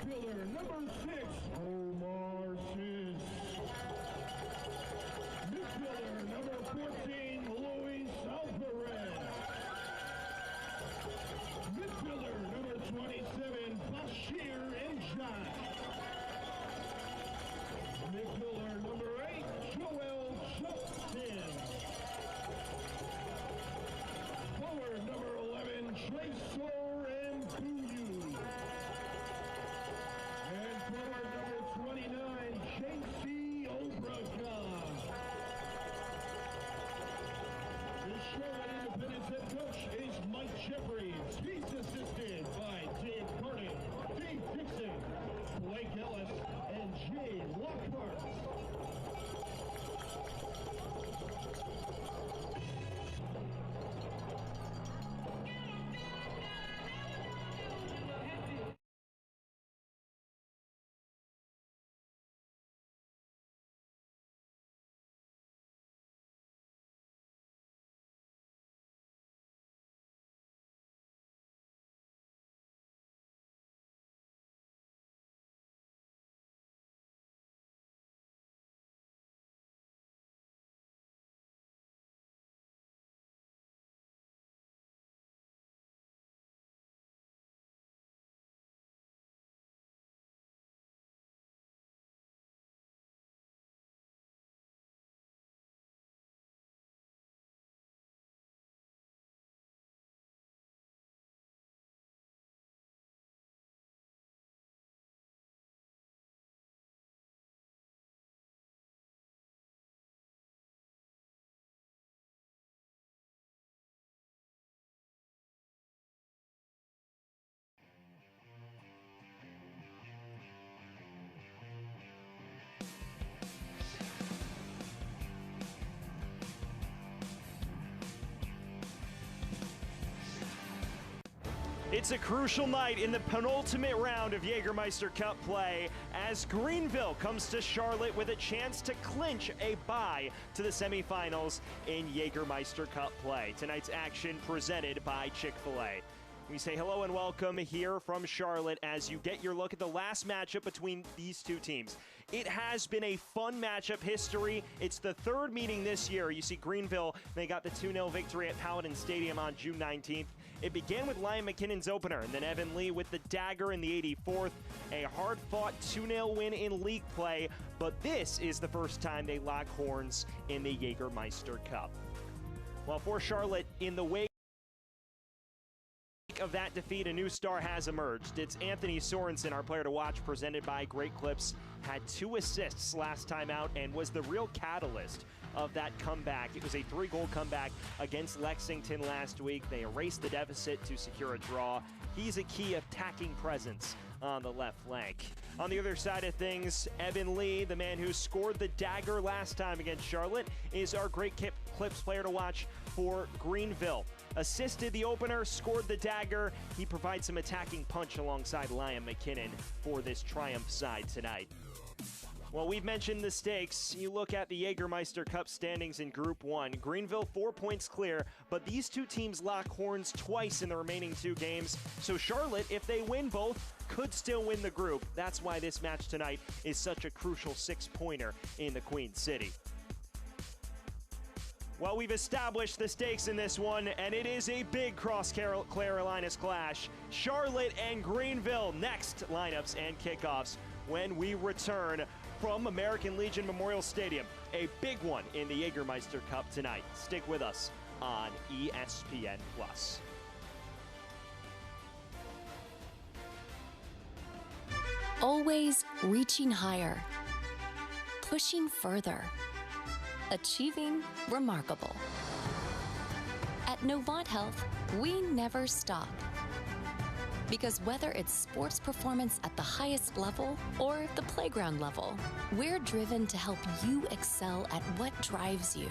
Midfielder number 6, Omar Sis. Midfielder number 14, Luis Alvarez. Midfielder number 27, Bashir Njai. Midfielder number 8, Joel Justin. Forward number 11, Tresor Mbuyu. And forward number 29, JC Obraga. The Charlotte Independence head coach is Mike Jeffries. He's assisted by Dave Carden, Dave Dixon, Blake Ellis, and Jay Lockhart. It's a crucial night in the penultimate round of Jägermeister Cup play as Greenville comes to Charlotte with a chance to clinch a bye to the semifinals in Jägermeister Cup play. Tonight's action presented by Chick-fil-A. We say hello and welcome here from Charlotte as you get your look at the last matchup between these two teams. It has been a fun matchup history. It's the third meeting this year. You see Greenville, they got the 2-0 victory at Paladin Stadium on June 19th. It began with Liam McKinnon's opener, and then Evan Lee with the dagger in the 84th. A hard-fought 2-0 win in league play, but this is the first time they lock horns in the Jägermeister Cup. Well, for Charlotte, in the wake of that defeat, a new star has emerged. It's Anthony Sorensen, our player to watch, presented by Great Clips. Had 2 assists last time out and was the real catalyst of that comeback. It was a 3-goal comeback against Lexington last week. They erased the deficit to secure a draw. He's a key attacking presence on the left flank. On the other side of things, Evan Lee, the man who scored the dagger last time against Charlotte, is our Great Clips player to watch for Greenville. Assisted the opener, scored the dagger. He provides some attacking punch alongside Liam McKinnon for this Triumph side tonight. Well, we've mentioned the stakes. You look at the Jägermeister Cup standings in Group 1. Greenville 4 points clear, but these two teams lock horns twice in the remaining 2 games. So Charlotte, if they win both, could still win the group. That's why this match tonight is such a crucial 6-pointer in the Queen City. Well, we've established the stakes in this one, and it is a big cross-Carolinas clash. Charlotte and Greenville, next lineups and kickoffs when we return from American Legion Memorial Stadium. A big one in the Jägermeister Cup tonight. Stick with us on ESPN+. Always reaching higher, pushing further, achieving remarkable. At Novant Health, we never stop. Because whether it's sports performance at the highest level or the playground level, we're driven to help you excel at what drives you.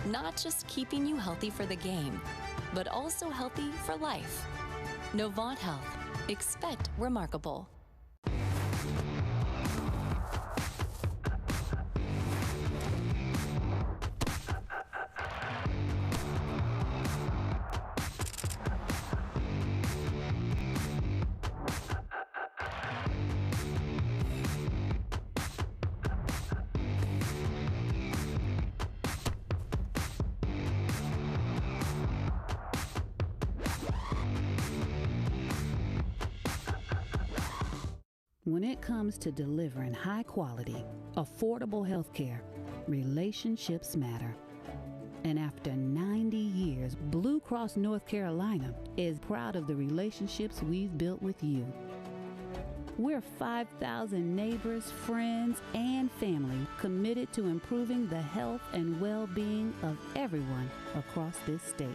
Not just keeping you healthy for the game, but also healthy for life. Novant Health. Expect remarkable. When it comes to delivering high-quality, affordable health care, relationships matter. And after 90 years, Blue Cross North Carolina is proud of the relationships we've built with you. We're 5,000 neighbors, friends, and family committed to improving the health and well-being of everyone across this state.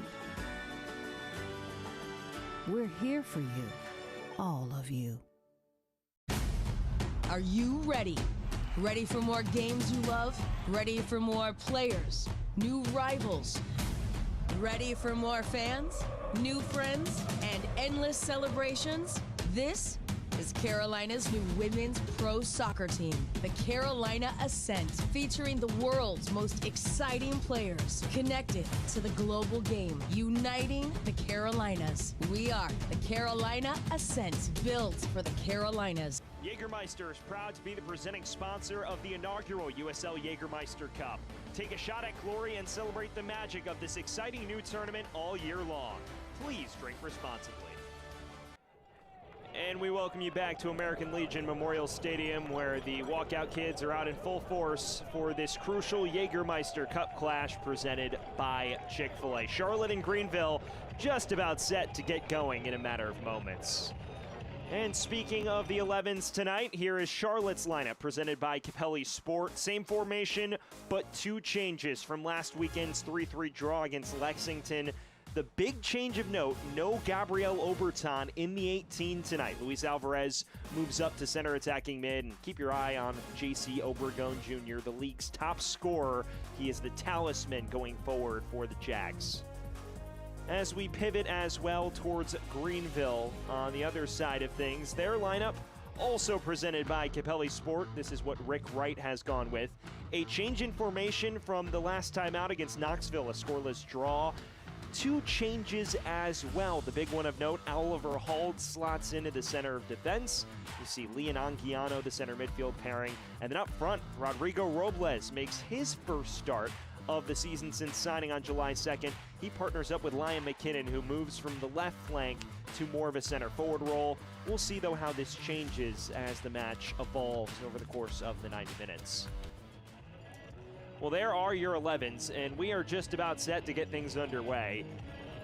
We're here for you, all of you. Are you ready? Ready for more games you love? Ready for more players, new rivals? Ready for more fans, new friends, and endless celebrations? This is Carolina's new women's pro soccer team, the Carolina Ascent, featuring the world's most exciting players connected to the global game, uniting the Carolinas. We are the Carolina Ascent, built for the Carolinas. Jägermeister is proud to be the presenting sponsor of the inaugural USL Jägermeister Cup. Take a shot at glory and celebrate the magic of this exciting new tournament all year long. Please drink responsibly. And we welcome you back to American Legion Memorial Stadium, where the walkout kids are out in full force for this crucial Jägermeister Cup clash presented by Chick-fil-A. Charlotte and Greenville just about set to get going in a matter of moments. And speaking of the 11s tonight, here is Charlotte's lineup presented by Capelli Sport. Same formation, but two changes from last weekend's 3-3 draw against Lexington. The big change of note, no Gabriel Oberton in the 18 tonight. Luis Alvarez moves up to center attacking mid, and keep your eye on J.C. Obregon Jr., the league's top scorer. He is the talisman going forward for the Jags. As we pivot as well towards Greenville on the other side of things, their lineup also presented by Capelli Sport. This is what Rick Wright has gone with. A change in formation from the last time out against Knoxville, a scoreless draw. Two changes as well. The big one of note, Oliver Hald slots into the center of defense. You see Leon Anguiano, the center midfield pairing. And then up front, Rodrigo Robles makes his first start of the season since signing on July 2nd. He partners up with Liam McKinnon, who moves from the left flank to more of a center forward role. We'll see, though, how this changes as the match evolves over the course of the 90 minutes. Well, there are your 11s, and we are just about set to get things underway.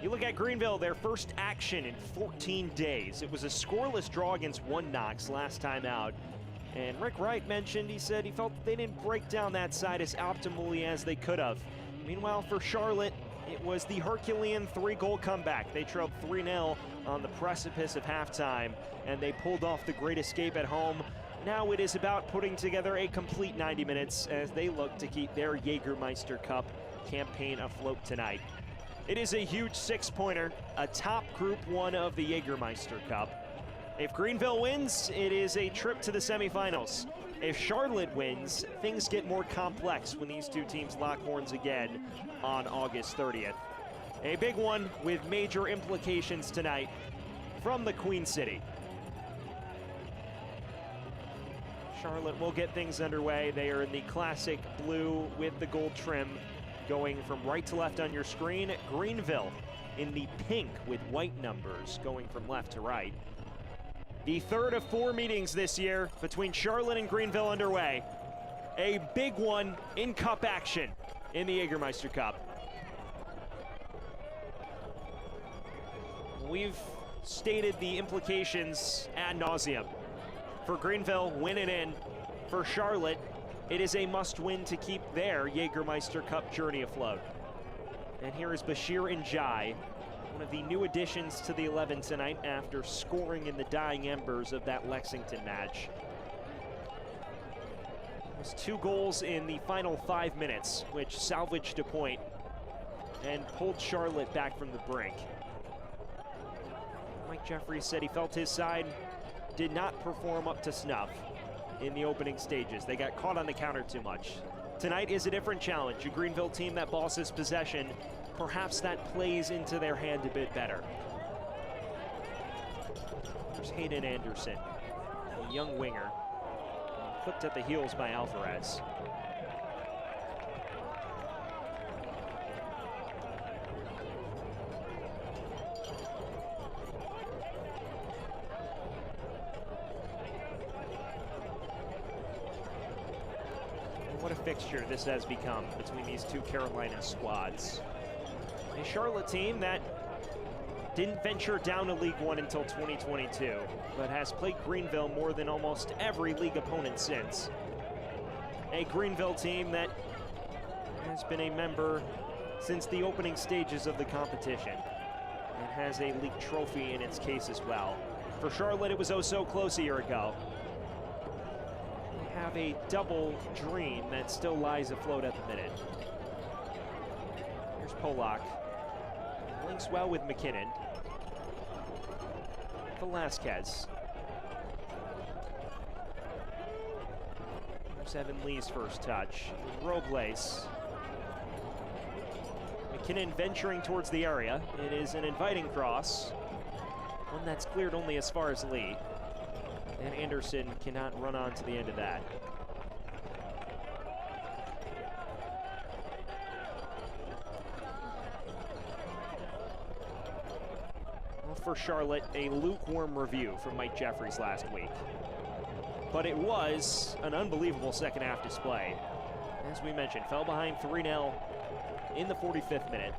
You look at Greenville, their first action in 14 days. It was a scoreless draw against One Knox last time out. And Rick Wright mentioned, he said he felt they didn't break down that side as optimally as they could have. Meanwhile, for Charlotte, it was the Herculean 3-goal comeback. They trailed 3-0 on the precipice of halftime, and they pulled off the great escape at home. Now it is about putting together a complete 90 minutes as they look to keep their Jägermeister Cup campaign afloat tonight. It is a huge 6-pointer, a top Group 1 of the Jägermeister Cup. If Greenville wins, it is a trip to the semifinals. If Charlotte wins, things get more complex when these two teams lock horns again on August 30th. A big one with major implications tonight from the Queen City. Charlotte will get things underway. They are in the classic blue with the gold trim going from right to left on your screen. Greenville in the pink with white numbers going from left to right. The third of 4 meetings this year between Charlotte and Greenville underway. A big one in cup action in the Jägermeister Cup. We've stated the implications ad nauseum. For Greenville, win it in. For Charlotte, it is a must-win to keep their Jägermeister Cup journey afloat. And here is Bashir Njai, one of the new additions to the 11 tonight after scoring in the dying embers of that Lexington match. It was 2 goals in the final 5 minutes, which salvaged a point and pulled Charlotte back from the brink. Mike Jeffries said he felt his side did not perform up to snuff in the opening stages. They got caught on the counter too much. Tonight is a different challenge, a Greenville team that bosses possession. Perhaps that plays into their hand a bit better. There's Hayden Anderson, a young winger, clipped at the heels by Alvarez. a fixture this has become between these two Carolina squads. A Charlotte team that didn't venture down to League One until 2022, but has played Greenville more than almost every league opponent since. A Greenville team that has been a member since the opening stages of the competition and has a league trophy in its case as well. For Charlotte, it was oh so close a year ago. They have a double dream that still lies afloat at the minute. Here's Polak. Links well with McKinnon. Velasquez. There's Evan Lee's first touch. Robles. McKinnon venturing towards the area. It is an inviting cross. One that's cleared only as far as Lee. And Anderson cannot run on to the end of that. For Charlotte, a lukewarm review from Mike Jeffries last week. But it was an unbelievable second half display. As we mentioned, fell behind 3-0 in the 45th minute.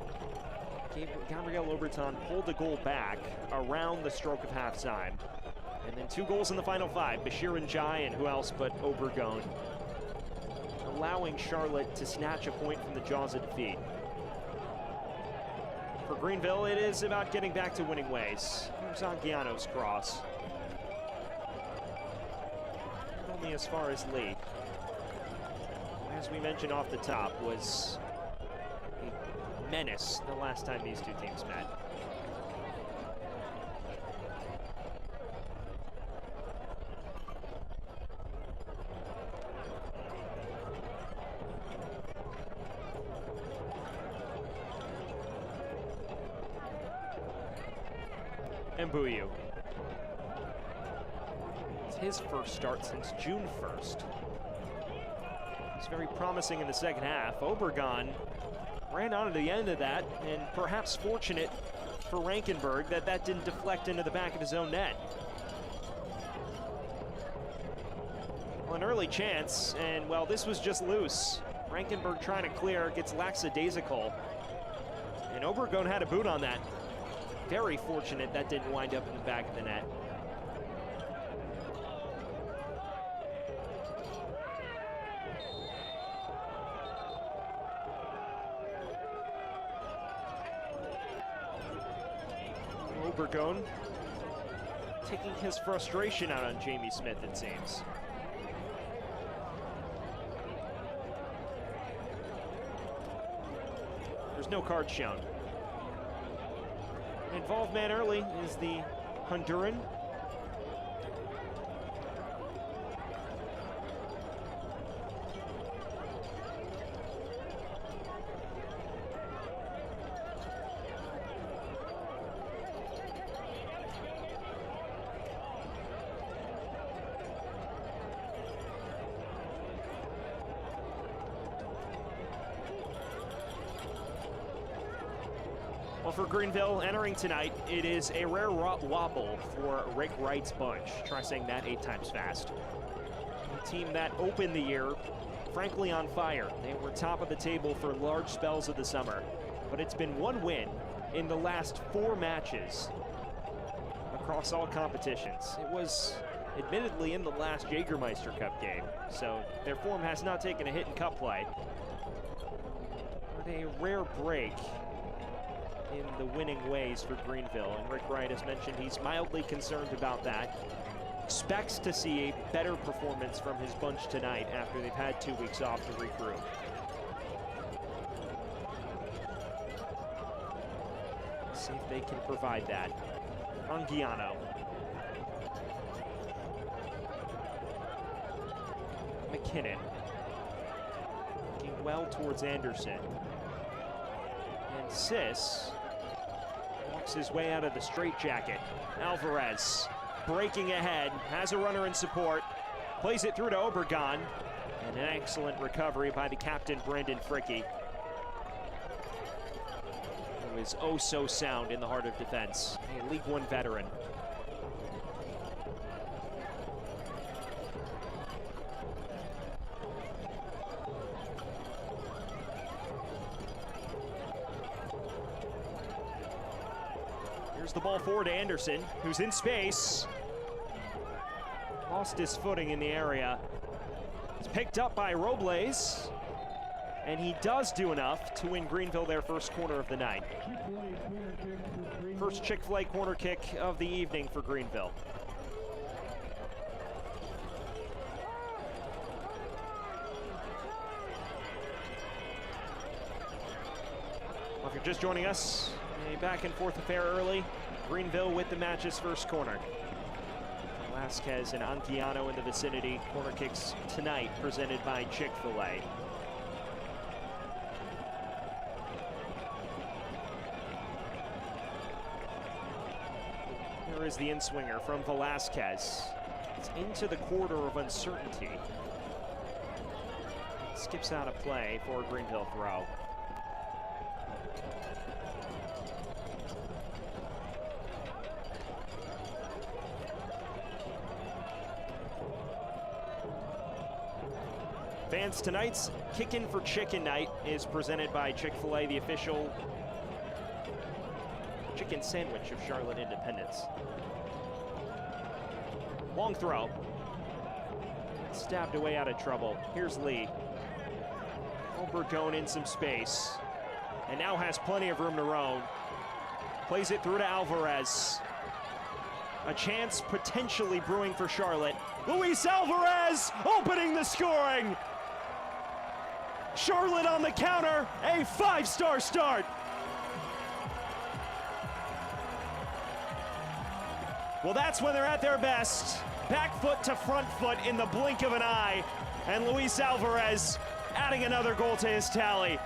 Gabriel Oberton pulled the goal back around the stroke of halftime. And then 2 goals in the final 5. Bashir Njai and who else but Obergon, allowing Charlotte to snatch a point from the jaws of defeat. For Greenville, it is about getting back to winning ways. Here's Anguiano's cross. Only as far as Lee. As we mentioned off the top, was a menace the last time these two teams met. Mbuyu. It's his first start since June 1st. He's very promising in the second half. Obergon ran on to the end of that, and perhaps fortunate for Rankenberg that that didn't deflect into the back of his own net. Well, an early chance, and well, this was just loose. Rankenberg trying to clear, gets lackadaisical, and Obergon had a boot on that. Very fortunate that didn't wind up in the back of the net. Obergon taking his frustration out on Jamie Smith, it seems. There's no card shown. Involved man early is the Honduran. Well, for Greenville entering tonight, it is a rare wobble for Rick Wright's bunch. Try saying that 8 times fast. A team that opened the year, frankly, on fire. They were top of the table for large spells of the summer, but it's been 1 win in the last 4 matches across all competitions. It was admittedly in the last Jägermeister Cup game, so their form has not taken a hit in cup play. But a rare break in the winning ways for Greenville, and Rick Wright has mentioned he's mildly concerned about that. Expects to see a better performance from his bunch tonight after they've had 2 weeks off to regroup. See if they can provide that. Anguiano. McKinnon. Looking well towards Anderson. And Sis walks his way out of the straitjacket. Alvarez breaking ahead, has a runner in support, plays it through to Obergon, and an excellent recovery by the captain, Brandon Fricke, who is oh so sound in the heart of defense, a League One veteran. Here's the ball forward to Anderson, who's in space. Lost his footing in the area. It's picked up by Robles, and he does do enough to win Greenville their first corner of the night. First Chick-fil-A corner kick of the evening for Greenville. Well, if you're just joining us, a back and forth affair early. Greenville with the match's first corner. Velasquez and Anguiano in the vicinity. Corner kicks tonight presented by Chick-fil-A. Here is the in-swinger from Velasquez. It's into the corridor of uncertainty. Skips out of play for a Greenville throw. Fans, tonight's Kickin' for Chicken Night is presented by Chick-fil-A, the official chicken sandwich of Charlotte Independence. Long throw. Stabbed away out of trouble. Here's Lee. Obergone in some space. And now has plenty of room to roam. Plays it through to Alvarez. A chance potentially brewing for Charlotte. Luis Alvarez opening the scoring. Charlotte on the counter, a 5-star start. Well, that's when they're at their best. Back foot to front foot in the blink of an eye. And Luis Alvarez adding another goal to his tally.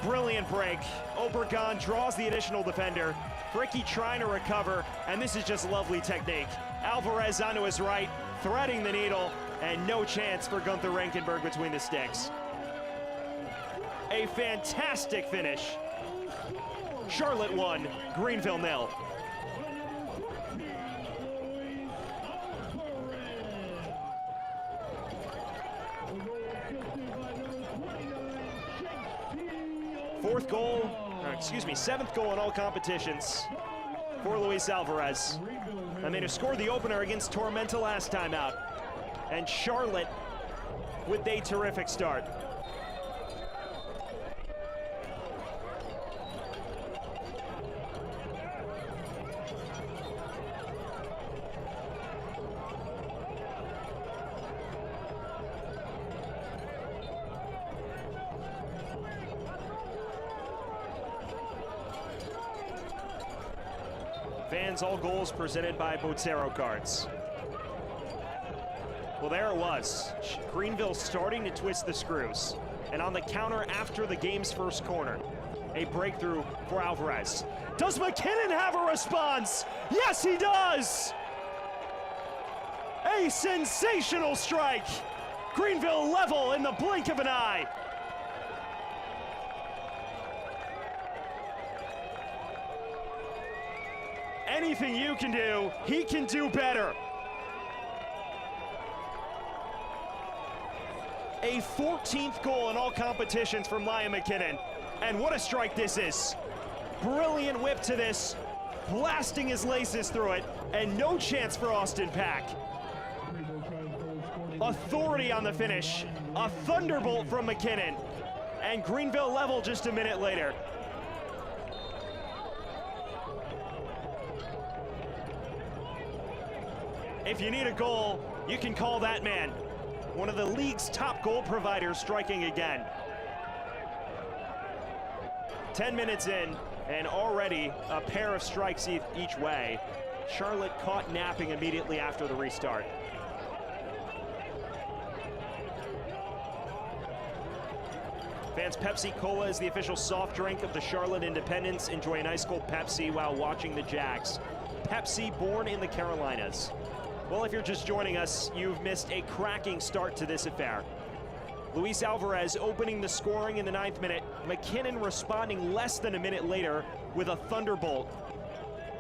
Brilliant break. Obergone draws the additional defender. Fricky trying to recover, and this is just lovely technique. Alvarez onto his right, threading the needle, and no chance for Gunther Rankenberg between the sticks. A fantastic finish. Charlotte 1, Greenville 0. Seventh goal in all competitions for Luis Alvarez. I mean, he scored the opener against Tormenta last time out. And Charlotte with a terrific start. Fans, all goals presented by Botero cards. Well, there it was. Greenville starting to twist the screws. And on the counter after the game's first corner, a breakthrough for Alvarez. Does McKinnon have a response? Yes, he does! A sensational strike. Greenville level in the blink of an eye. Anything you can do, he can do better. A 14th goal in all competitions from Liam McKinnon. And what a strike this is. Brilliant whip to this, blasting his laces through it, and no chance for Austin Pack. Authority on the finish, a thunderbolt from McKinnon, and Greenville level just a minute later. If you need a goal, you can call that man. One of the league's top goal providers striking again. 10 minutes in, and already a pair of strikes each way. Charlotte caught napping immediately after the restart. Fans, Pepsi Cola is the official soft drink of the Charlotte Independents. Enjoy an ice cold Pepsi while watching the Jags. Pepsi, born in the Carolinas. Well, if you're just joining us, you've missed a cracking start to this affair. Luis Alvarez opening the scoring in the 9th minute. McKinnon responding less than a minute later with a thunderbolt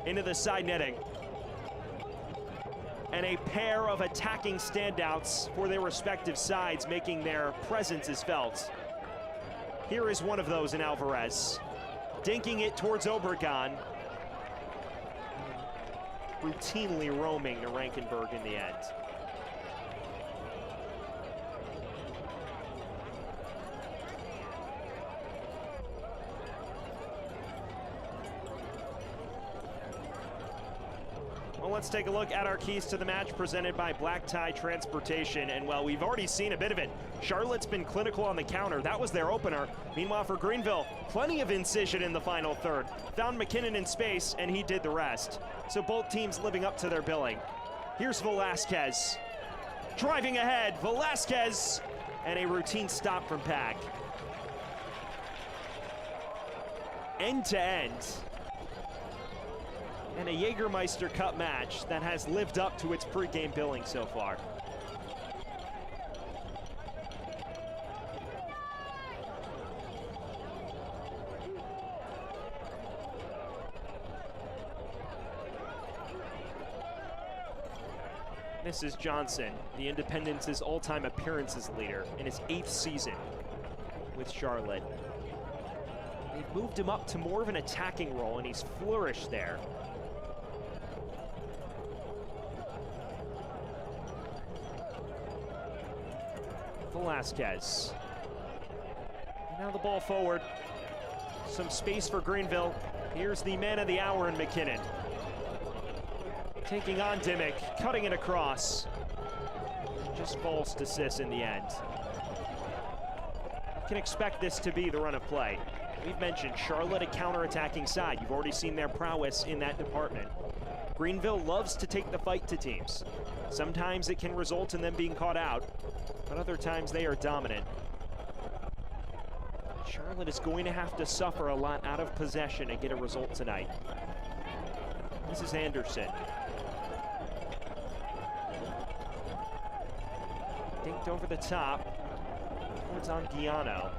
into the side netting. And a pair of attacking standouts for their respective sides, making their presences felt. Here is one of those in Alvarez. dinking it towards Obregon. Routinely roaming to Rankenberg in the end. Well, let's take a look at our keys to the match presented by Black Tie Transportation. And well, we've already seen a bit of it. Charlotte's been clinical on the counter. That was their opener. Meanwhile, for Greenville, plenty of incision in the final third. Found McKinnon in space, and he did the rest. So both teams living up to their billing. Here's Velasquez. Driving ahead, Velasquez, and a routine stop from Pack. End to end. And a Jägermeister Cup match that has lived up to its pregame billing so far. Mrs. Johnson, the Independence's all-time appearances leader in his 8th season with Charlotte. They've moved him up to more of an attacking role, and he's flourished there. Velasquez. And now the ball forward. Some space for Greenville. Here's the man of the hour in McKinnon. Taking on Dimmick, cutting it across. Just falls to Sis in the end. You can expect this to be the run of play. We've mentioned Charlotte a counter-attacking side. You've already seen their prowess in that department. Greenville loves to take the fight to teams. Sometimes it can result in them being caught out, but other times they are dominant. Charlotte is going to have to suffer a lot out of possession and get a result tonight. This is Anderson. Dinked over the top towards Anguiano.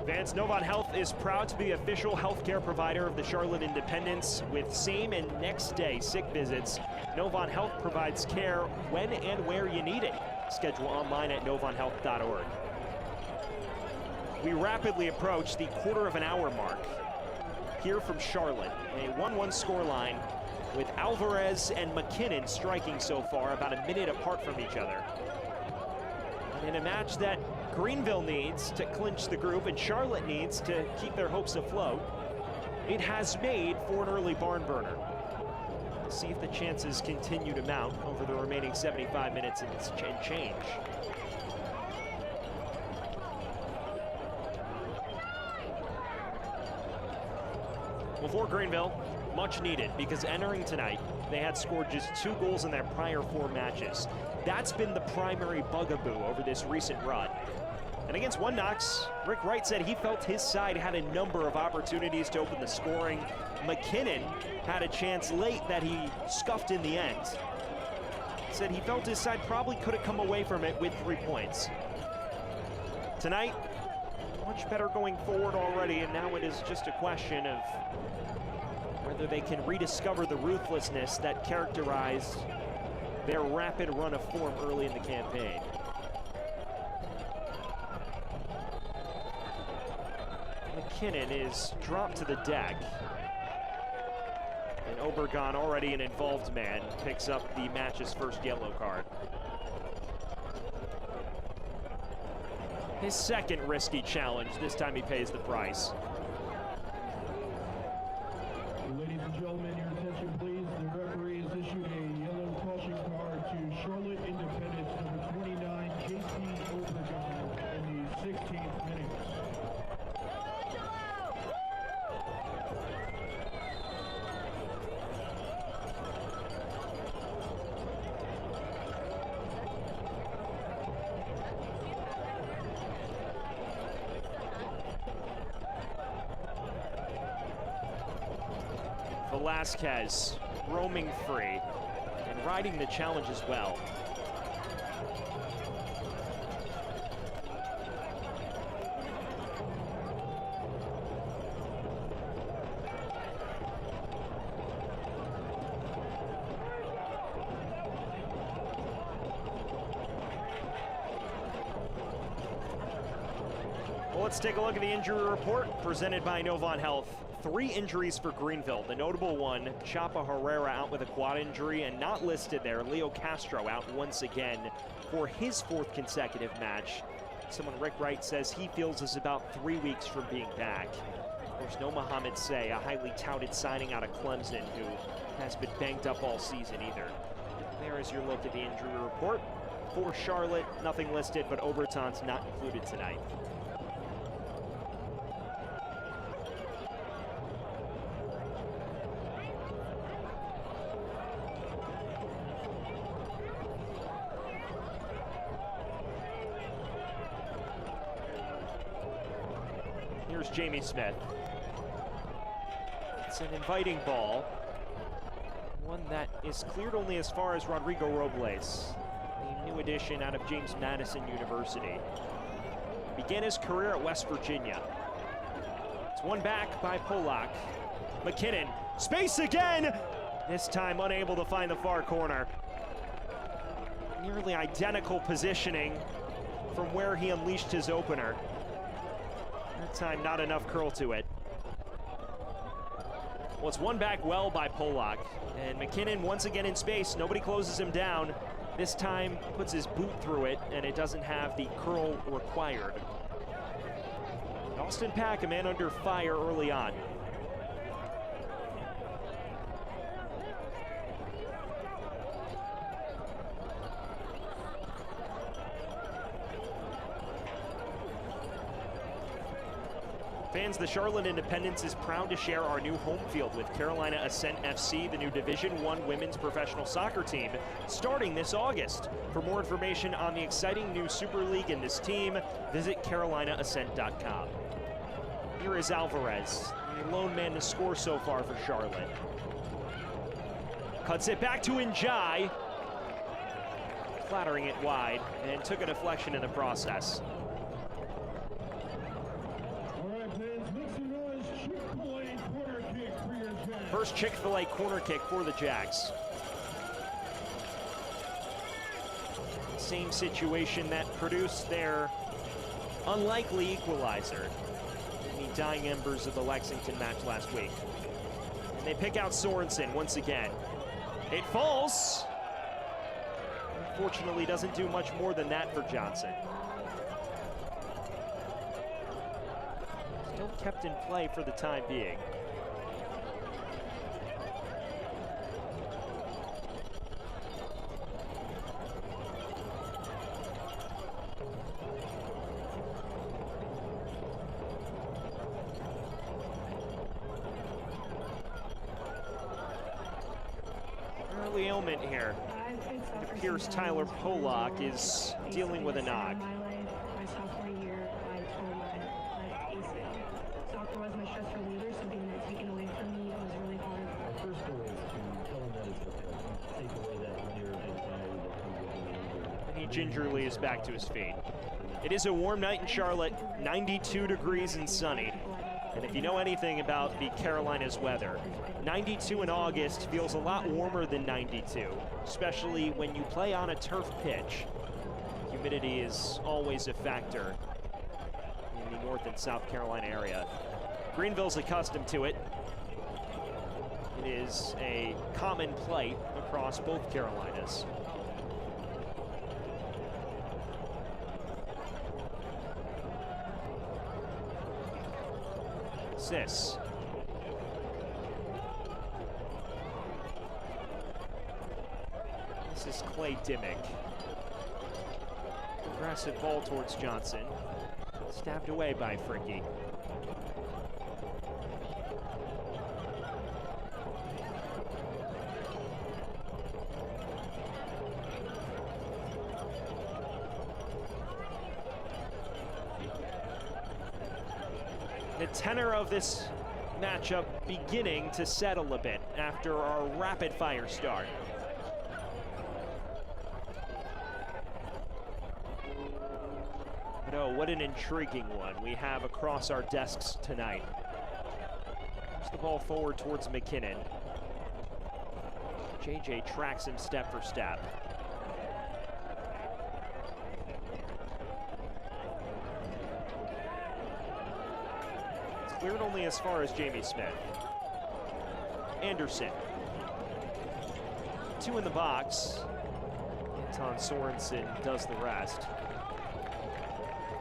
Vance, Novant Health is proud to be the official healthcare provider of the Charlotte Independence. With same and next day sick visits, Novant Health provides care when and where you need it. Schedule online at novanthealth.org. We rapidly approach the quarter of an hour mark here from Charlotte. A 1-1 scoreline with Alvarez and McKinnon striking so far, about a minute apart from each other. In a match that Greenville needs to clinch the group and Charlotte needs to keep their hopes afloat, it has made for an early barn burner. Let's see if the chances continue to mount over the remaining 75 minutes and change. Well, for Greenville, much needed, because entering tonight, they had scored just 2 goals in their prior 4 matches. That's been the primary bugaboo over this recent run. And against One Knox, Rick Wright said he felt his side had a number of opportunities to open the scoring. McKinnon had a chance late that he scuffed in the end. Said he felt his side probably could have come away from it with 3 points. Tonight, much better going forward already, and now it is just a question of whether they can rediscover the ruthlessness that characterized their rapid run of form early in the campaign. McKinnon is dropped to the deck. And Obregon, already an involved man, picks up the match's first yellow card. His second risky challenge. This time he pays the price. Ladies and gentlemen, your attention please. The referee has issued a yellow caution card to Charlotte Independence, number 29, JT Obregon, in the 16th minute. Velasquez roaming free and riding the challenge as well. Well, let's take a look at the injury report presented by Novant Health. 3 injuries for Greenville. The notable one, Chapa Herrera out with a quad injury, and not listed there, Leo Castro out once again for his 4th consecutive match. Someone Rick Wright says he feels is about 3 weeks from being back. Of course, no Mohamed Say, a highly touted signing out of Clemson who has been banged up all season either. There is your look at the injury report. For Charlotte, nothing listed, but Oberton's not included tonight. Here's Jamie Smith. It's an inviting ball. One that is cleared only as far as Rodrigo Robles, the new addition out of James Madison University. Began his career at West Virginia. It's won back by Polak. McKinnon, space again! This time unable to find the far corner. Nearly identical positioning from where he unleashed his opener. That time not enough curl to it. Well, it's won back well by Polak. And McKinnon once again in space. Nobody closes him down. This time puts his boot through it, and it doesn't have the curl required. Austin Pack, a man under fire early on. Fans, the Charlotte Independence is proud to share our new home field with Carolina Ascent FC, the new Division I women's professional soccer team, starting this August. For more information on the exciting new Super League and this team, visit CarolinaAscent.com. Here is Alvarez, the lone man to score so far for Charlotte. Cuts it back to Njai, clattering it wide, and took a deflection in the process. First Chick-fil-A corner kick for the Jacks. Same situation that produced their unlikely equalizer in the dying embers of the Lexington match last week. And they pick out Sorensen once again. It falls. Unfortunately, doesn't do much more than that for Johnson. Still kept in play for the time being. Early ailment here. It appears Tyler Polak is dealing with a knock. My sophomore year, I tore my ACL. Soccer was my stress reliever, so being that taken away from me, it was really hard. Our first goal is to tell them that it's okay. Take away that nerve anxiety that comes with being injured. And he gingerly is back to his feet. It is a warm night in Charlotte, 92 degrees and sunny. And if you know anything about the Carolinas weather, 92 in August feels a lot warmer than 92, especially when you play on a turf pitch. Humidity is always a factor in the North and South Carolina area. Greenville's accustomed to it. It is a common plight across both Carolinas. Sis. This is Clay Dimmick. Aggressive ball towards Johnson. Stabbed away by Fricke. The tenor of this matchup beginning to settle a bit after our rapid fire start. But oh, what an intriguing one we have across our desks tonight. Push the ball forward towards McKinnon. JJ tracks him step for step. cleared only as far as Jamie Smith. Anderson. 2 in the box. Anton Sorensen does the rest.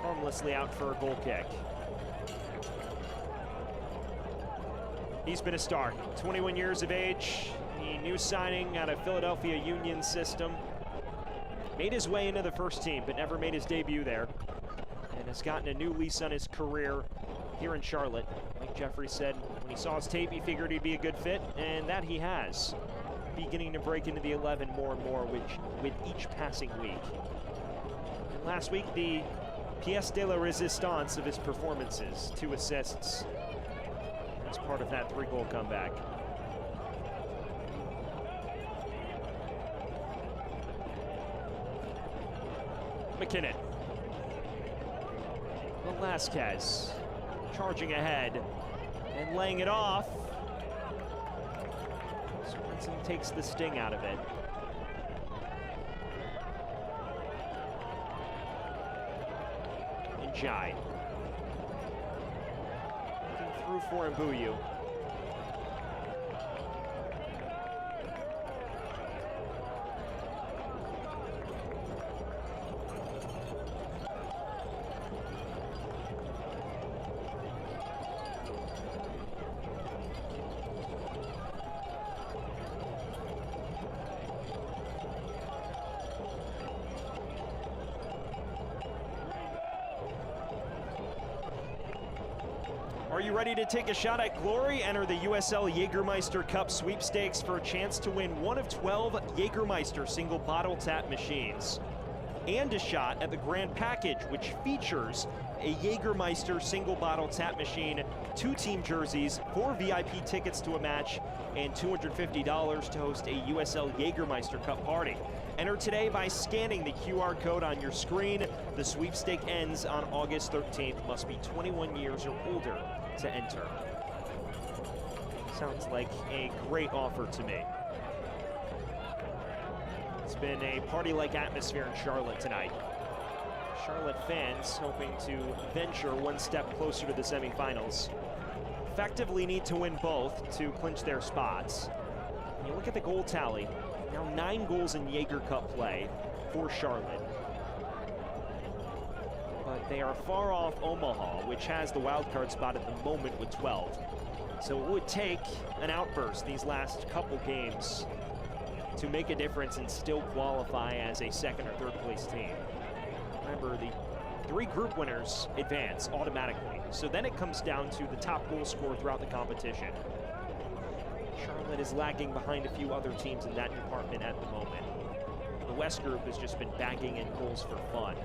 Harmlessly out for a goal kick. He's been a star. 21 years of age. A new signing out of Philadelphia Union system. Made his way into the first team, but never made his debut there. And has gotten a new lease on his career here in Charlotte. Like Jeffrey said, when he saw his tape, he figured he'd be a good fit, and that he has. Beginning to break into the 11 more and more with each passing week. And last week, the pièce de la résistance of his performances, 2 assists as part of that 3-goal comeback. McKinnon. Velasquez charging ahead and laying it off. Swanson takes the sting out of it. And Jai. Looking through for Mbuyu. Are you ready to take a shot at glory? Enter the USL Jägermeister Cup sweepstakes for a chance to win one of 12 Jägermeister single bottle tap machines. And a shot at the grand package, which features a Jägermeister single bottle tap machine, 2 team jerseys, 4 VIP tickets to a match, and $250 to host a USL Jägermeister Cup party. Enter today by scanning the QR code on your screen. The sweepstake ends on August 13th. Must be 21 years or older to enter. Sounds like a great offer to me. It's been a party-like atmosphere in Charlotte tonight. Charlotte fans hoping to venture one step closer to the semifinals. Effectively need to win both to clinch their spots. And you look at the goal tally, now 9 goals in Jaeger Cup play for Charlotte. But they are far off Omaha, which has the wild card spot at the moment with 12. So it would take an outburst these last couple games to make a difference and still qualify as a 2nd or 3rd place team. Remember, the 3 group winners advance automatically. So then it comes down to the top goal scorer throughout the competition. Charlotte is lagging behind a few other teams in that department at the moment. The West group has just been bagging in goals for fun.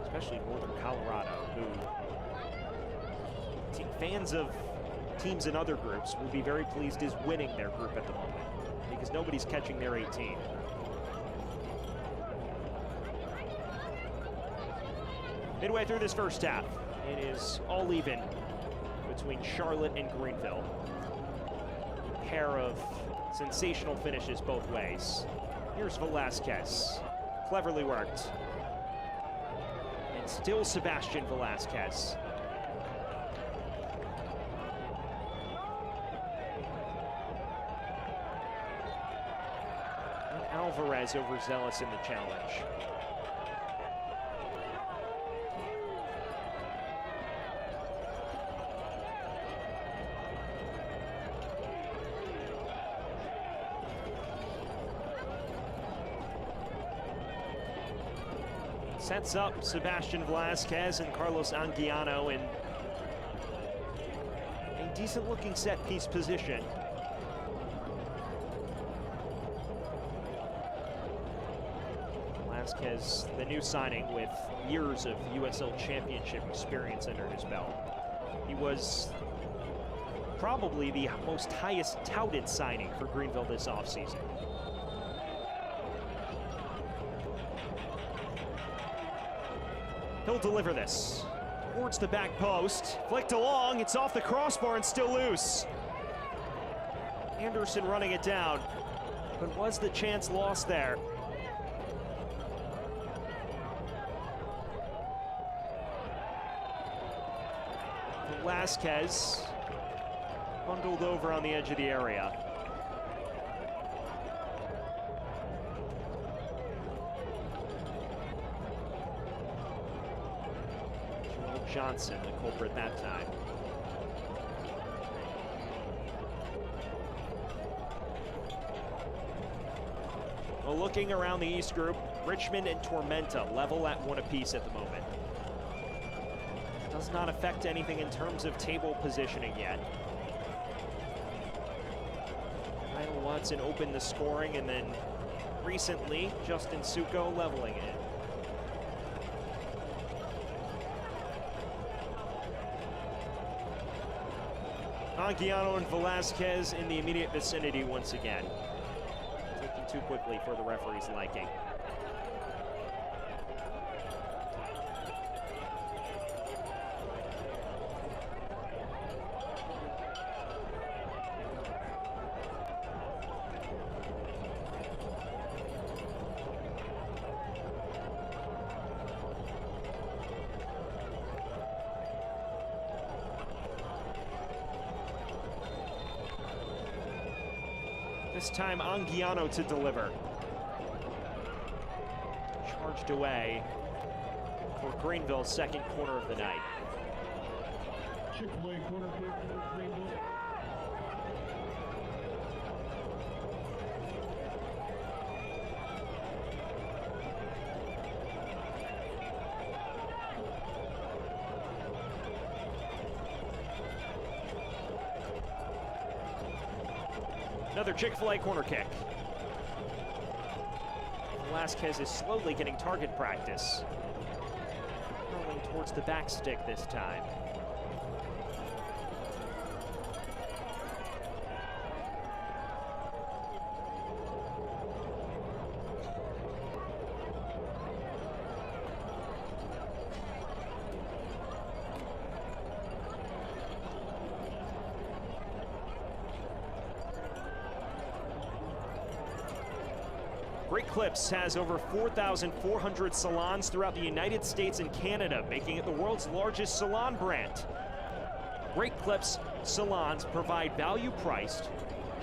Especially Northern Colorado, who fans of teams in other groups will be very pleased is winning their group at the moment, because nobody's catching their 18. Midway through this first half, it is all even between Charlotte and Greenville. A pair of sensational finishes both ways. Here's Velasquez, cleverly worked. And still Sebastian Velasquez. And Alvarez overzealous in the challenge. Sets up Sebastian Velasquez and Carlos Anguiano in a decent-looking set-piece position. Velasquez, the new signing with years of USL Championship experience under his belt. He was probably the most highest touted signing for Greenville this offseason. He'll deliver this towards the back post. Flicked along, it's off the crossbar and still loose. Anderson running it down, but was the chance lost there? Velasquez bundled over on the edge of the area. Joel Johnson, the culprit that time. Well, looking around the East Group, Richmond and Tormenta level at 1 apiece at the moment. Does not affect anything in terms of table positioning yet. Kyle Watson opened the scoring, and then recently, Justin Succo leveling it. Anguiano and Velasquez in the immediate vicinity once again. Taking too quickly for the referee's liking. This time Anguiano to deliver. Charged away for Greenville's second corner of the night. Chick-fil-A corner kick for Greenville. Another Chick-fil-A corner kick. Velasquez is slowly getting target practice. Rolling towards the back stick this time. Great Clips has over 4,400 salons throughout the United States and Canada, making it the world's largest salon brand. Great Clips salons provide value-priced,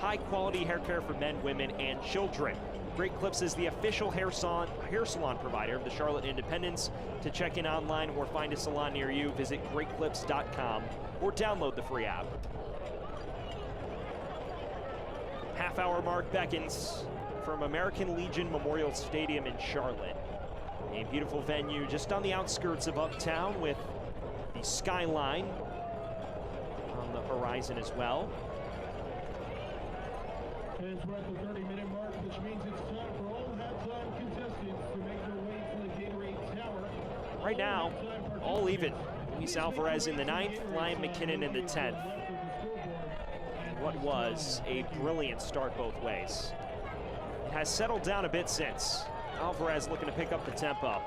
high-quality hair care for men, women, and children. Great Clips is the official hair salon provider of the Charlotte Independents. To check in online or find a salon near you, visit greatclips.com or download the free app. Half-hour mark beckons from American Legion Memorial Stadium in Charlotte. A beautiful venue just on the outskirts of Uptown with the skyline on the horizon as well. And we're at the 30-minute mark, which means it's time for all halftime contestants to make their way to the Gatorade Tower. Right now, all even. Luis Alvarez in the 9th, Ryan McKinnon in the 10th. What was a brilliant start both ways. Has settled down a bit since. Alvarez looking to pick up the tempo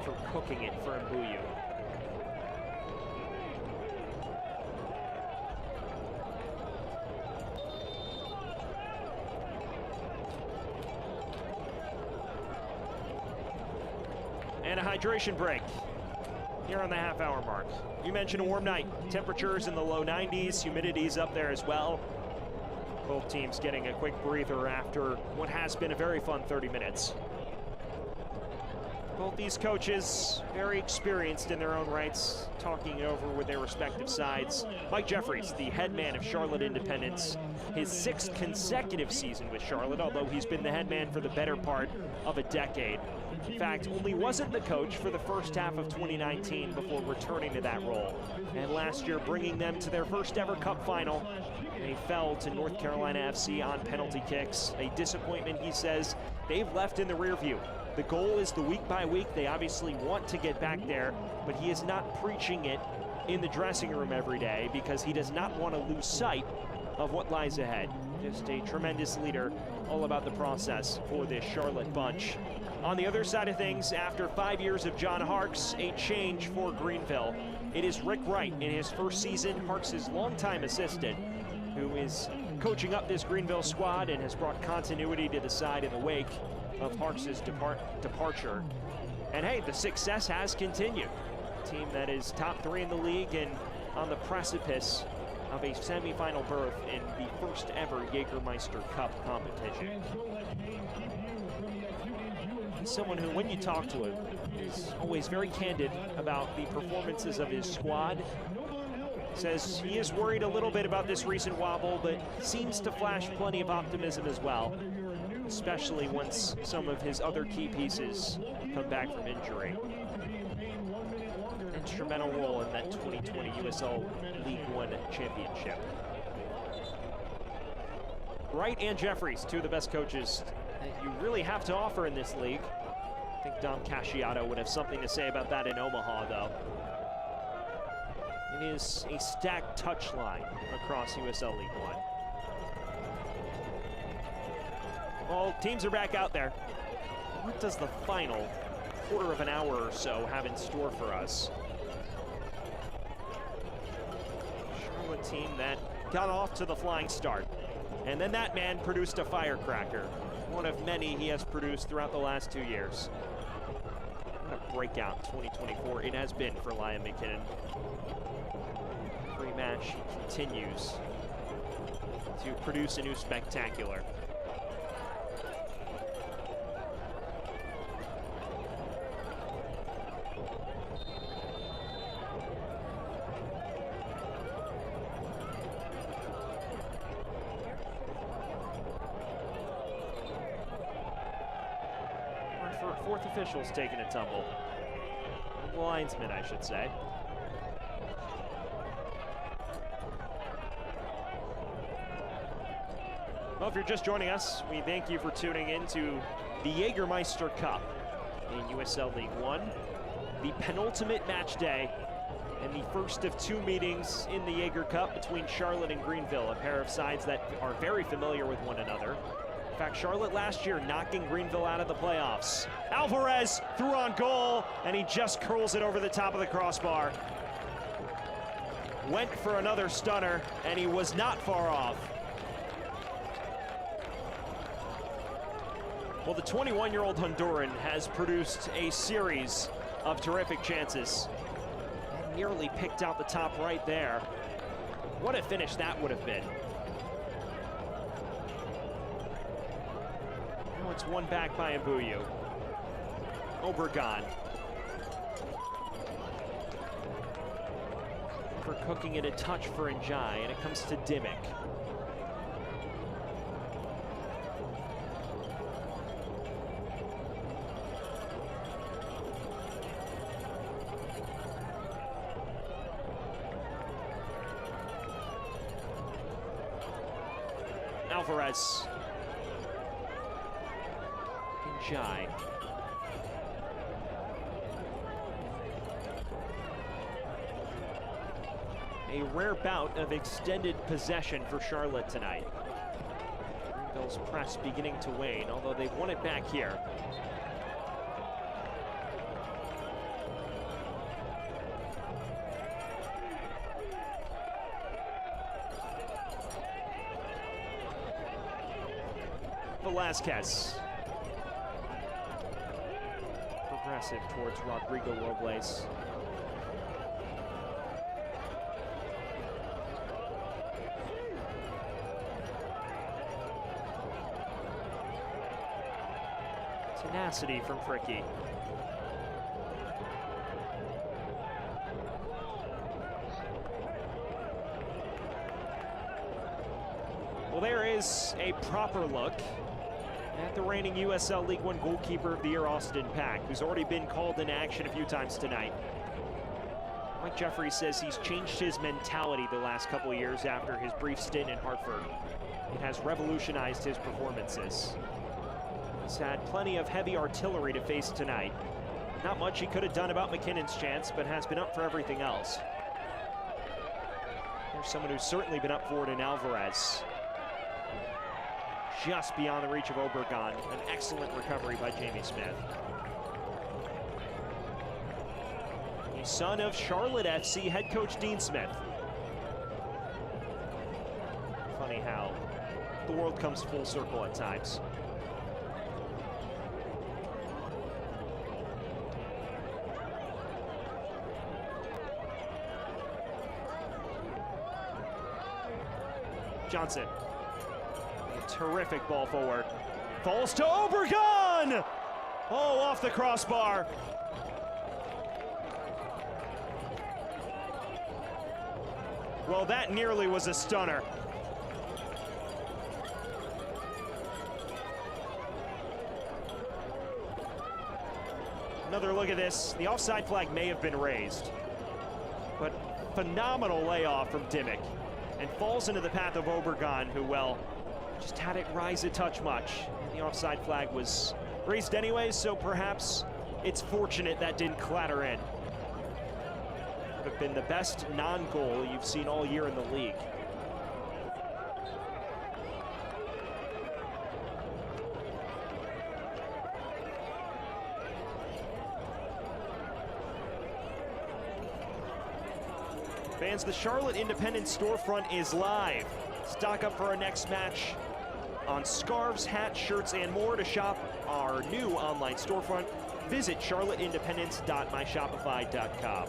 for cooking it for Mbuyu. And a hydration break here on the half-hour mark. You mentioned a warm night. Temperatures in the low 90s, humidity's up there as well. Both teams getting a quick breather after what has been a very fun 30 minutes. Both these coaches, very experienced in their own rights, talking it over with their respective sides. Mike Jeffries, the head man of Charlotte Independents, his 6th consecutive season with Charlotte, although he's been the head man for the better part of a decade. In fact, only wasn't the coach for the first half of 2019 before returning to that role. And last year, bringing them to their first ever Cup final. They fell to North Carolina FC on penalty kicks. A disappointment, he says, they've left in the rear view. The goal is the week by week. They obviously want to get back there, but he is not preaching it in the dressing room every day because he does not want to lose sight of what lies ahead. Just a tremendous leader, all about the process for this Charlotte bunch. On the other side of things, after 5 years of John Harkes, a change for Greenville. It is Rick Wright in his first season, Harkes' longtime assistant, who is coaching up this Greenville squad and has brought continuity to the side in the wake of Harkes' departure. And hey, the success has continued. A team that is top 3 in the league and on the precipice of a semifinal berth in the first ever Jägermeister Cup competition. He's someone who, when you talk to him, is always very candid about the performances of his squad. Says he is worried a little bit about this recent wobble, but seems to flash plenty of optimism as well, especially once some of his other key pieces come back from injury. Instrumental role in that 2020 USL League One championship. Wright and Jeffries, two of the best coaches that you really have to offer in this league. I think Dom Casciato would have something to say about that in Omaha, though. It is a stacked touchline across USL League One. Well, teams are back out there. What does the final quarter of an hour or so have in store for us? Charlotte team that got off to the flying start. And then that man produced a firecracker. One of many he has produced throughout the last 2 years. What a breakout 2024 it has been for Liam McKinnon. Every match he continues to produce a new spectacular. Fourth official's taking a tumble. The linesman, I should say. Well, if you're just joining us, we thank you for tuning in to the Jägermeister Cup in USL League One, the penultimate match day and the first of two meetings in the Jaeger Cup between Charlotte and Greenville, a pair of sides that are very familiar with one another. In fact, Charlotte last year knocking Greenville out of the playoffs. Alvarez threw on goal, and he just curls it over the top of the crossbar. Went for another stunner, and he was not far off. Well, the 21-year-old Honduran has produced a series of terrific chances. And nearly picked out the top right there. What a finish that would have been. It's won back by Mbuyu. Obregon. Overcooking it a touch for Njai, and it comes to Dimmick. Alvarez. Njai. A rare bout of extended possession for Charlotte tonight. Greenville's press beginning to wane, although they've won it back here. Velasquez. Progressive towards Rodrigo Robles. Tenacity from Fricky. Well, there is a proper look at the reigning USL League One goalkeeper of the year, Austin Pack, who's already been called into action a few times tonight. Mike Jeffries says he's changed his mentality the last couple of years after his brief stint in Hartford. It has revolutionized his performances. He's had plenty of heavy artillery to face tonight. Not much he could have done about McKinnon's chance, but has been up for everything else. There's someone who's certainly been up for it in Alvarez. Just beyond the reach of Obregon. An excellent recovery by Jamie Smith. The son of Charlotte FC head coach Dean Smith. Funny how the world comes full circle at times. Johnson. A terrific ball forward. Falls to Obregon! Oh, off the crossbar. Well, that nearly was a stunner. Another look at this. The offside flag may have been raised, but phenomenal layoff from Dimmick, and falls into the path of Obregon, who, well, just had it rise a touch much. The offside flag was raised anyway, so perhaps it's fortunate that didn't clatter in. Would have been the best non-goal you've seen all year in the league. Fans, the Charlotte Independent storefront is live. Stock up for our next match on scarves, hats, shirts, and more. To shop our new online storefront, visit charlotteindependence.myshopify.com.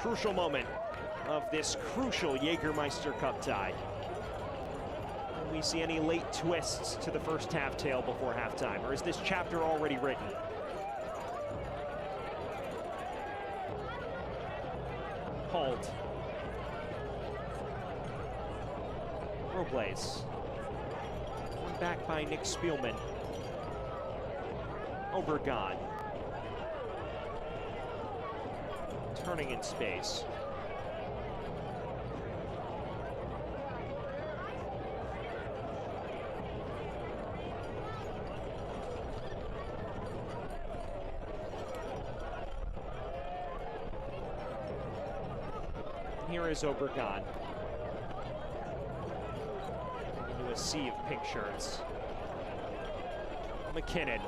Crucial moment of this crucial Jägermeister Cup tie. Will we see any late twists to the first half tale before halftime, or is this chapter already written? Halt. Robles. One back by Nick Spielman. Obregon. Turning in space. Here is Obregon. Into a sea of pink shirts. McKinnon.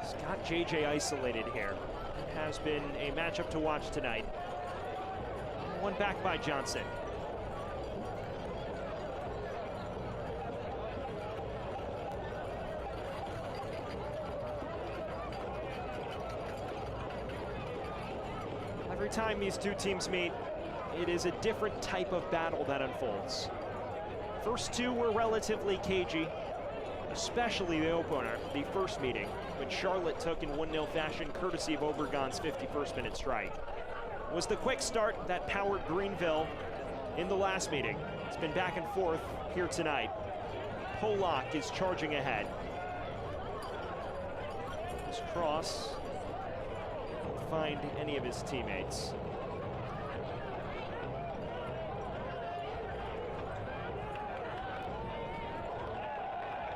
He's got JJ isolated here. It has been a matchup to watch tonight. One back by Johnson. Every time these two teams meet, it is a different type of battle that unfolds. First two were relatively cagey, especially the opener, the first meeting, when Charlotte took in 1-0 fashion courtesy of Obregon's 51st minute strike. It was the quick start that powered Greenville in the last meeting. It's been back and forth here tonight. Polak is charging ahead. His cross won't find any of his teammates.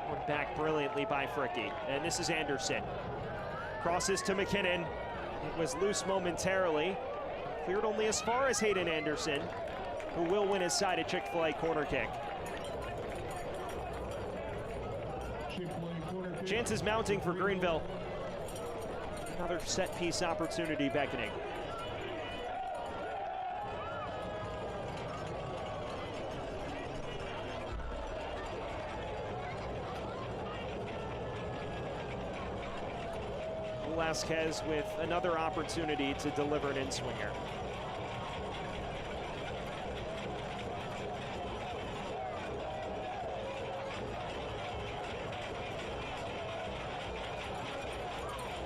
One back brilliantly by Fricke, and this is Anderson. Crosses to McKinnon. It was loose momentarily. Cleared only as far as Hayden Anderson, who will win his side a Chick-fil-A corner kick. Chances mounting for Greenville. Another set piece opportunity beckoning. Velasquez with another opportunity to deliver an in-swinger.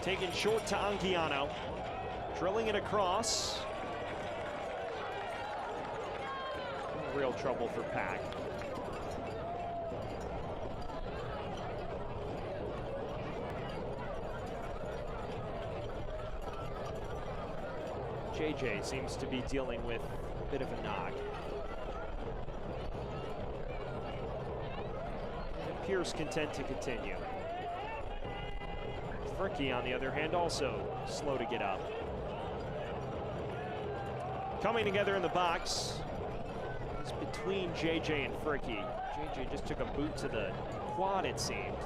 Taken short to Anguiano. Drilling it across. Real trouble for Pack. JJ seems to be dealing with a bit of a knock. And appears content to continue. Fricke, on the other hand, also slow to get up. Coming together in the box. It's between JJ and Fricke. JJ just took a boot to the quad, it seemed.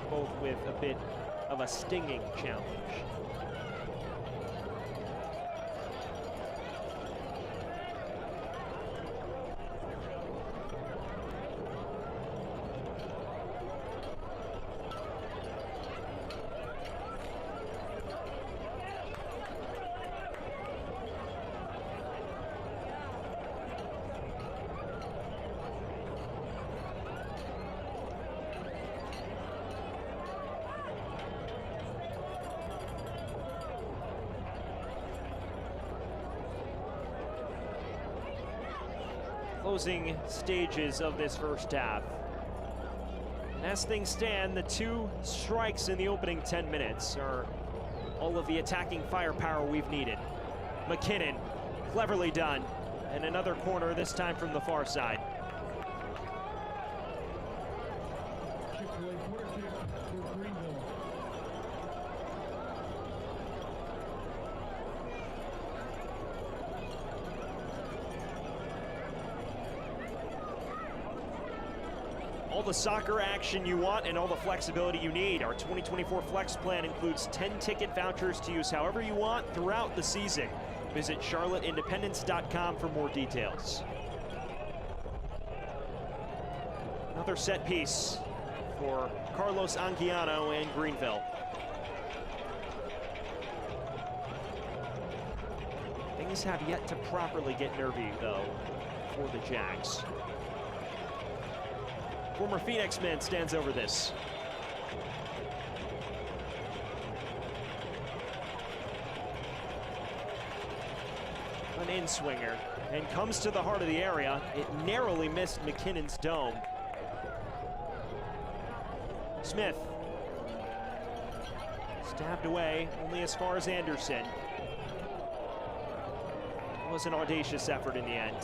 Both with a bit of a stinging challenge. closing stages of this first half. And as things stand, the 2 strikes in the opening 10 minutes are all of the attacking firepower we've needed. McKinnon, cleverly done, and another corner, this time from the far side. Chick-fil-A corner kick for Greenville. All the soccer action you want and all the flexibility you need. Our 2024 Flex Plan includes 10 ticket vouchers to use however you want throughout the season. Visit charlotteindependence.com for more details. Another set piece for Carlos Anguiano and Greenville. Things have yet to properly get nervy, though, for the Jags. Former Phoenix man stands over this. An in-swinger, and comes to the heart of the area. It narrowly missed McKinnon's dome. Smith. Stabbed away, only as far as Anderson. It was an audacious effort in the end.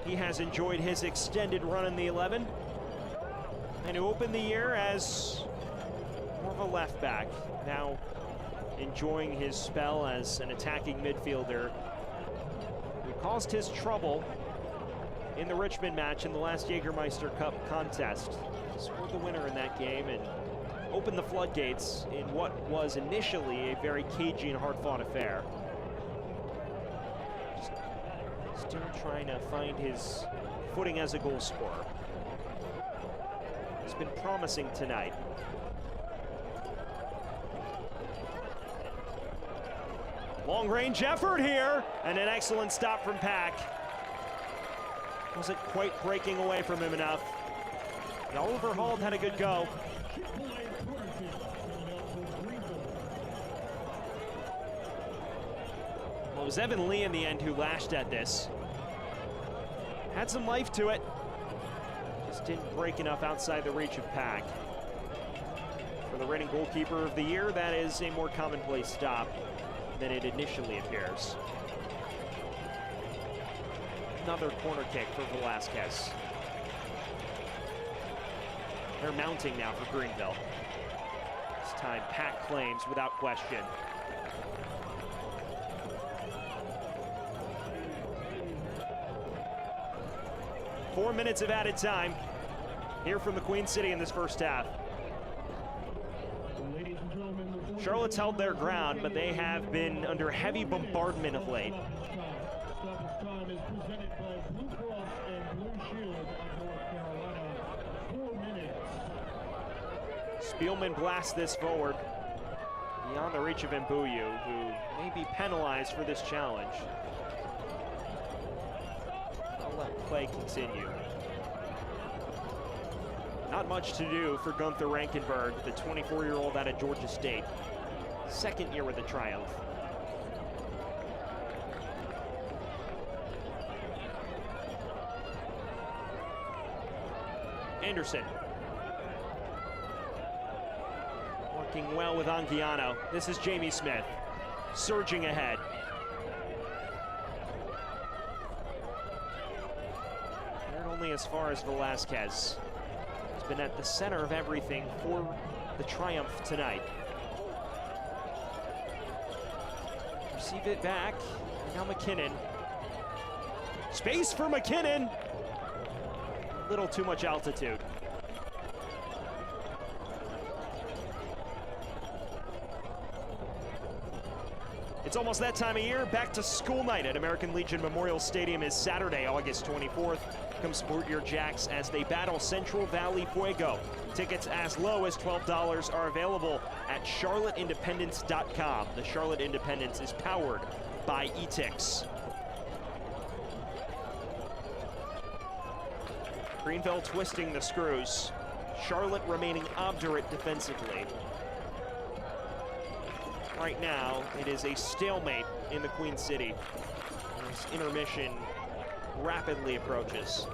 He has enjoyed his extended run in the 11, and who opened the year as more of a left back, now enjoying his spell as an attacking midfielder. He caused his trouble in the Richmond match in the last Jägermeister Cup contest. Scored the winner in that game and opened the floodgates in what was initially a very cagey and hard-fought affair. Still trying to find his footing as a goal scorer. He's been promising tonight. Long-range effort here, and an excellent stop from Pack. Wasn't quite breaking away from him enough. And Oliver Hald had a good go. Chick-fil-A corner kick coming out for Greenville. Well, it was Evan Lee in the end who lashed at this. Had some life to it. Just didn't break enough outside the reach of Pack. For the reigning goalkeeper of the year, that is a more commonplace stop than it initially appears. Another corner kick for Velasquez. They're mounting now for Greenville. This time Pack claims without question. Four minutes of added time here from the Queen City in this first half. Ladies and gentlemen, the Charlotte's held their ground, but they have been under heavy bombardment of late. Stoppage time is presented by Blue Cross and Blue Shield of North Carolina. 4 minutes. Spielman blasts this forward beyond the reach of Mbuyu, who may be penalized for this challenge. I'll let play continue. Not much to do for Gunther Rankenberg, the 24-year-old out of Georgia State. Second year with the Triumph. Anderson. Working well with Anguiano. This is Jamie Smith, surging ahead. They're only as far as Velasquez. He's been at the center of everything for the Triumph tonight. Receive it back, and now McKinnon. Space for McKinnon. A little too much altitude. It's almost that time of year. Back to school night at American Legion Memorial Stadium is Saturday, August 24th. Come support your Jacks as they battle Central Valley Fuego. Tickets as low as $12 are available at charlotteindependence.com. The Charlotte Independence is powered by eTix. Greenville twisting the screws. Charlotte remaining obdurate defensively. Right now, it is a stalemate in the Queen City. This intermission rapidly approaches.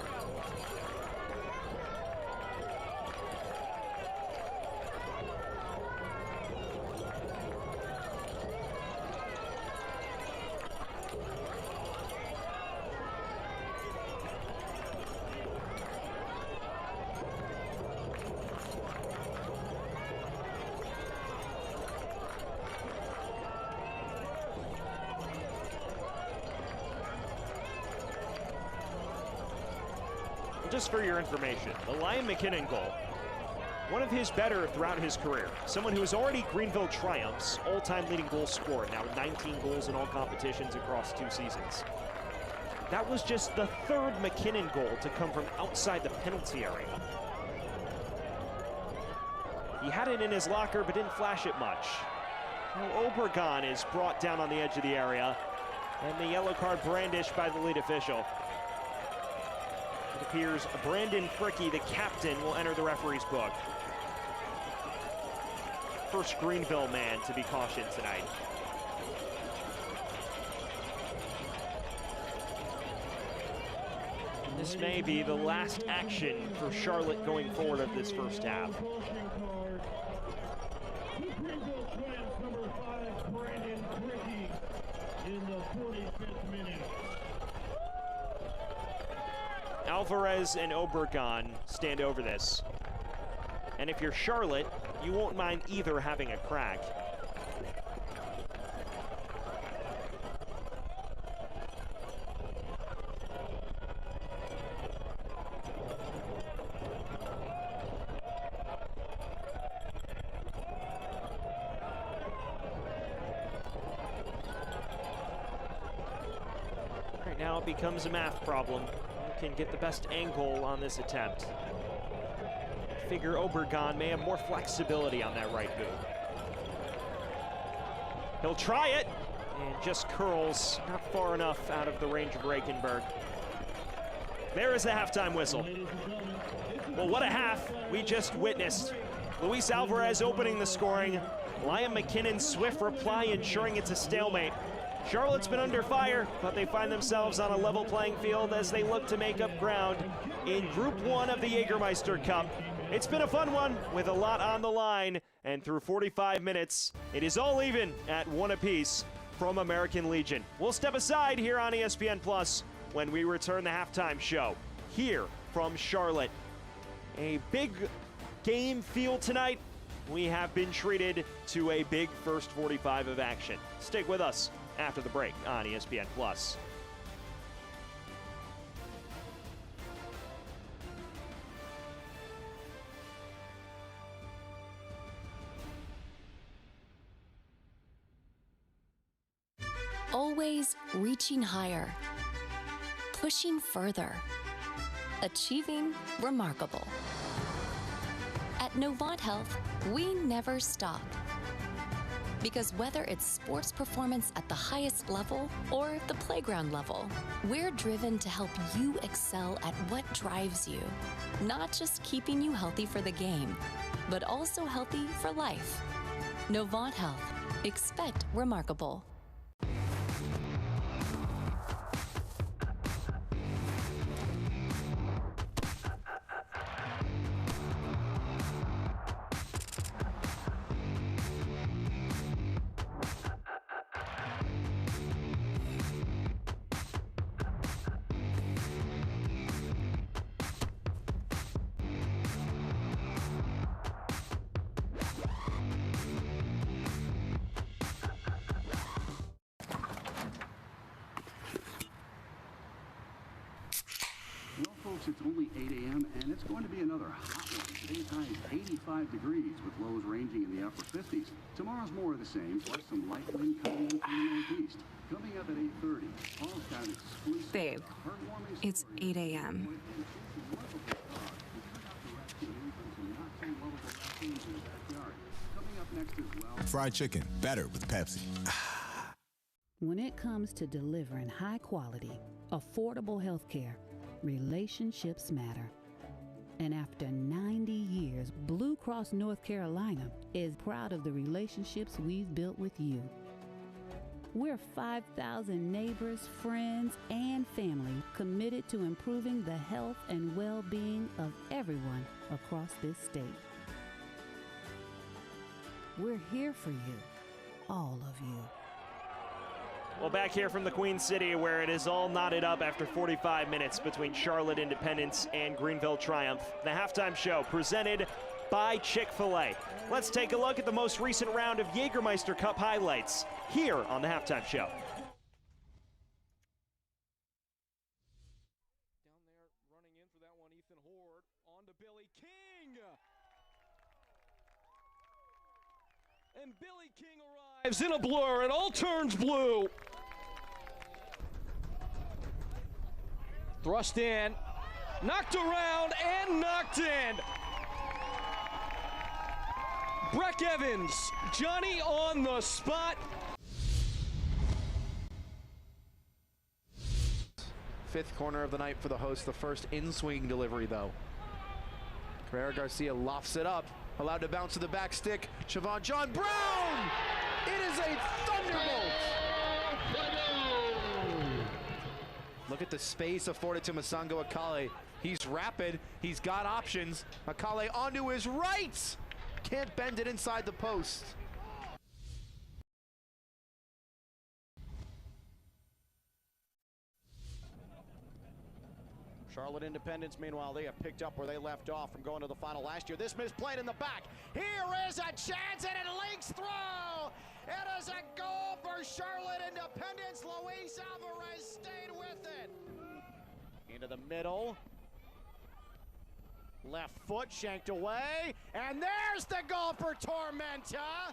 Just for your information, the Liam McKinnon goal, one of his better throughout his career. Someone who has already Greenville Triumphs all-time leading goal scorer, now 19 goals in all competitions across 2 seasons. That was just the 3rd McKinnon goal to come from outside the penalty area. He had it in his locker, but didn't flash it much. Now Obregon is brought down on the edge of the area, and the yellow card brandished by the lead official. It appears Brandon Fricky, the captain, will enter the referee's book. First Greenville man to be cautioned tonight. And this may be the last action for Charlotte going forward of this first half. Greenville Triumphs number 5, Brandon Fricky, in the 45th minute. Alvarez and Obregon stand over this. And if you're Charlotte, you won't mind either having a crack. Right now it becomes a math problem. Can get the best angle on this attempt. Figure Obregon may have more flexibility on that right boot. He'll try it, and just curls not far enough out of the range of Rakenberg. There is the halftime whistle. Well, what a half we just witnessed. Luis Alvarez opening the scoring. Liam McKinnon's swift reply ensuring it's a stalemate. Charlotte's been under fire, but they find themselves on a level playing field as they look to make up ground in Group 1 of the Jägermeister Cup. It's been a fun one with a lot on the line, and through 45 minutes, it is all even at 1 apiece from American Legion. We'll step aside here on ESPN Plus when we return the halftime show here from Charlotte. A big game feel tonight. We have been treated to a big first 45 of action. Stick with us after the break on ESPN Plus. Always reaching higher, pushing further, achieving remarkable. At Novant Health, we never stop. Because whether it's sports performance at the highest level or the playground level, we're driven to help you excel at what drives you. Not just keeping you healthy for the game, but also healthy for life. Novant Health. Expect remarkable. It's only 8 a.m. and it's going to be another hot one. Today's high is 85 degrees with lows ranging in the upper 50s. Tomorrow's more of the same, plus some light wind coming in from the northeast. Coming up at 8:30, Paul's got an exclusive, Babe, it's 8 a.m. Fried chicken, better with Pepsi. When it comes to delivering high quality, affordable health care, relationships matter. And after 90 years, Blue Cross North Carolina is proud of the relationships we've built with you. We're 5,000 neighbors, friends, and family committed to improving the health and well-being of everyone across this state. We're here for you, all of you. Well, back here from the Queen City, where it is all knotted up after 45 minutes between Charlotte Independence and Greenville Triumph. The halftime show presented by Chick-fil-A. Let's take a look at the most recent round of Jägermeister Cup highlights here on the halftime show. Down there, running in for that one, Ethan Horde, on to Billy King. And Billy King arrives in a blur, it all turns blue. Thrust in, knocked around, and knocked in. Breck Evans, Johnny on the spot. Fifth corner of the night for the host, the first in-swing delivery though. Carrera Garcia lofts it up, allowed to bounce to the back stick. Siobhan John Brown! It is a thunderbolt! Look at the space afforded to Masango Akale. He's rapid, he's got options. Akale onto his right! Can't bend it inside the post. Charlotte Independence, meanwhile, they have picked up where they left off from going to the final last year. This misplayed in the back. Here is a chance, and it links through. It is a goal for Charlotte Independence. Luis Alvarez stayed with it. Into the middle. Left foot shanked away, and there's the goal for Tormenta.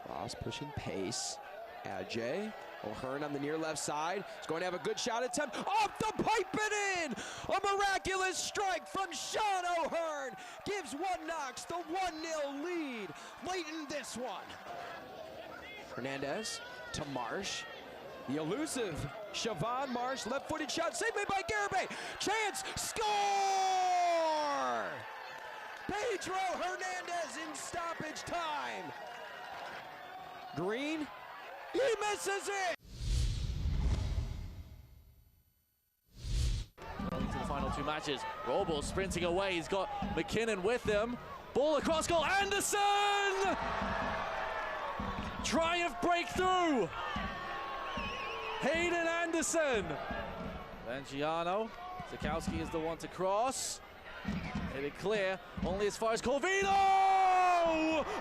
Ross pushing pace. Ajay O'Hearn on the near left side. He's going to have a good shot attempt. Off the pipe and in! A miraculous strike from Sean O'Hearn gives One Knox the 1-0 lead late in this one. Hernandez to Marsh. The elusive Siobhan Marsh, left-footed shot, saved by Garibay. Chance, score! Pedro Hernandez in stoppage time. Green, he misses it! Well, into the final two matches. Robles sprinting away, he's got McKinnon with him. Ball across goal, Anderson! Triumph breakthrough! Hayden Anderson. Then Giano. Zakowski is the one to cross. Hit it clear, only as far as Corvino!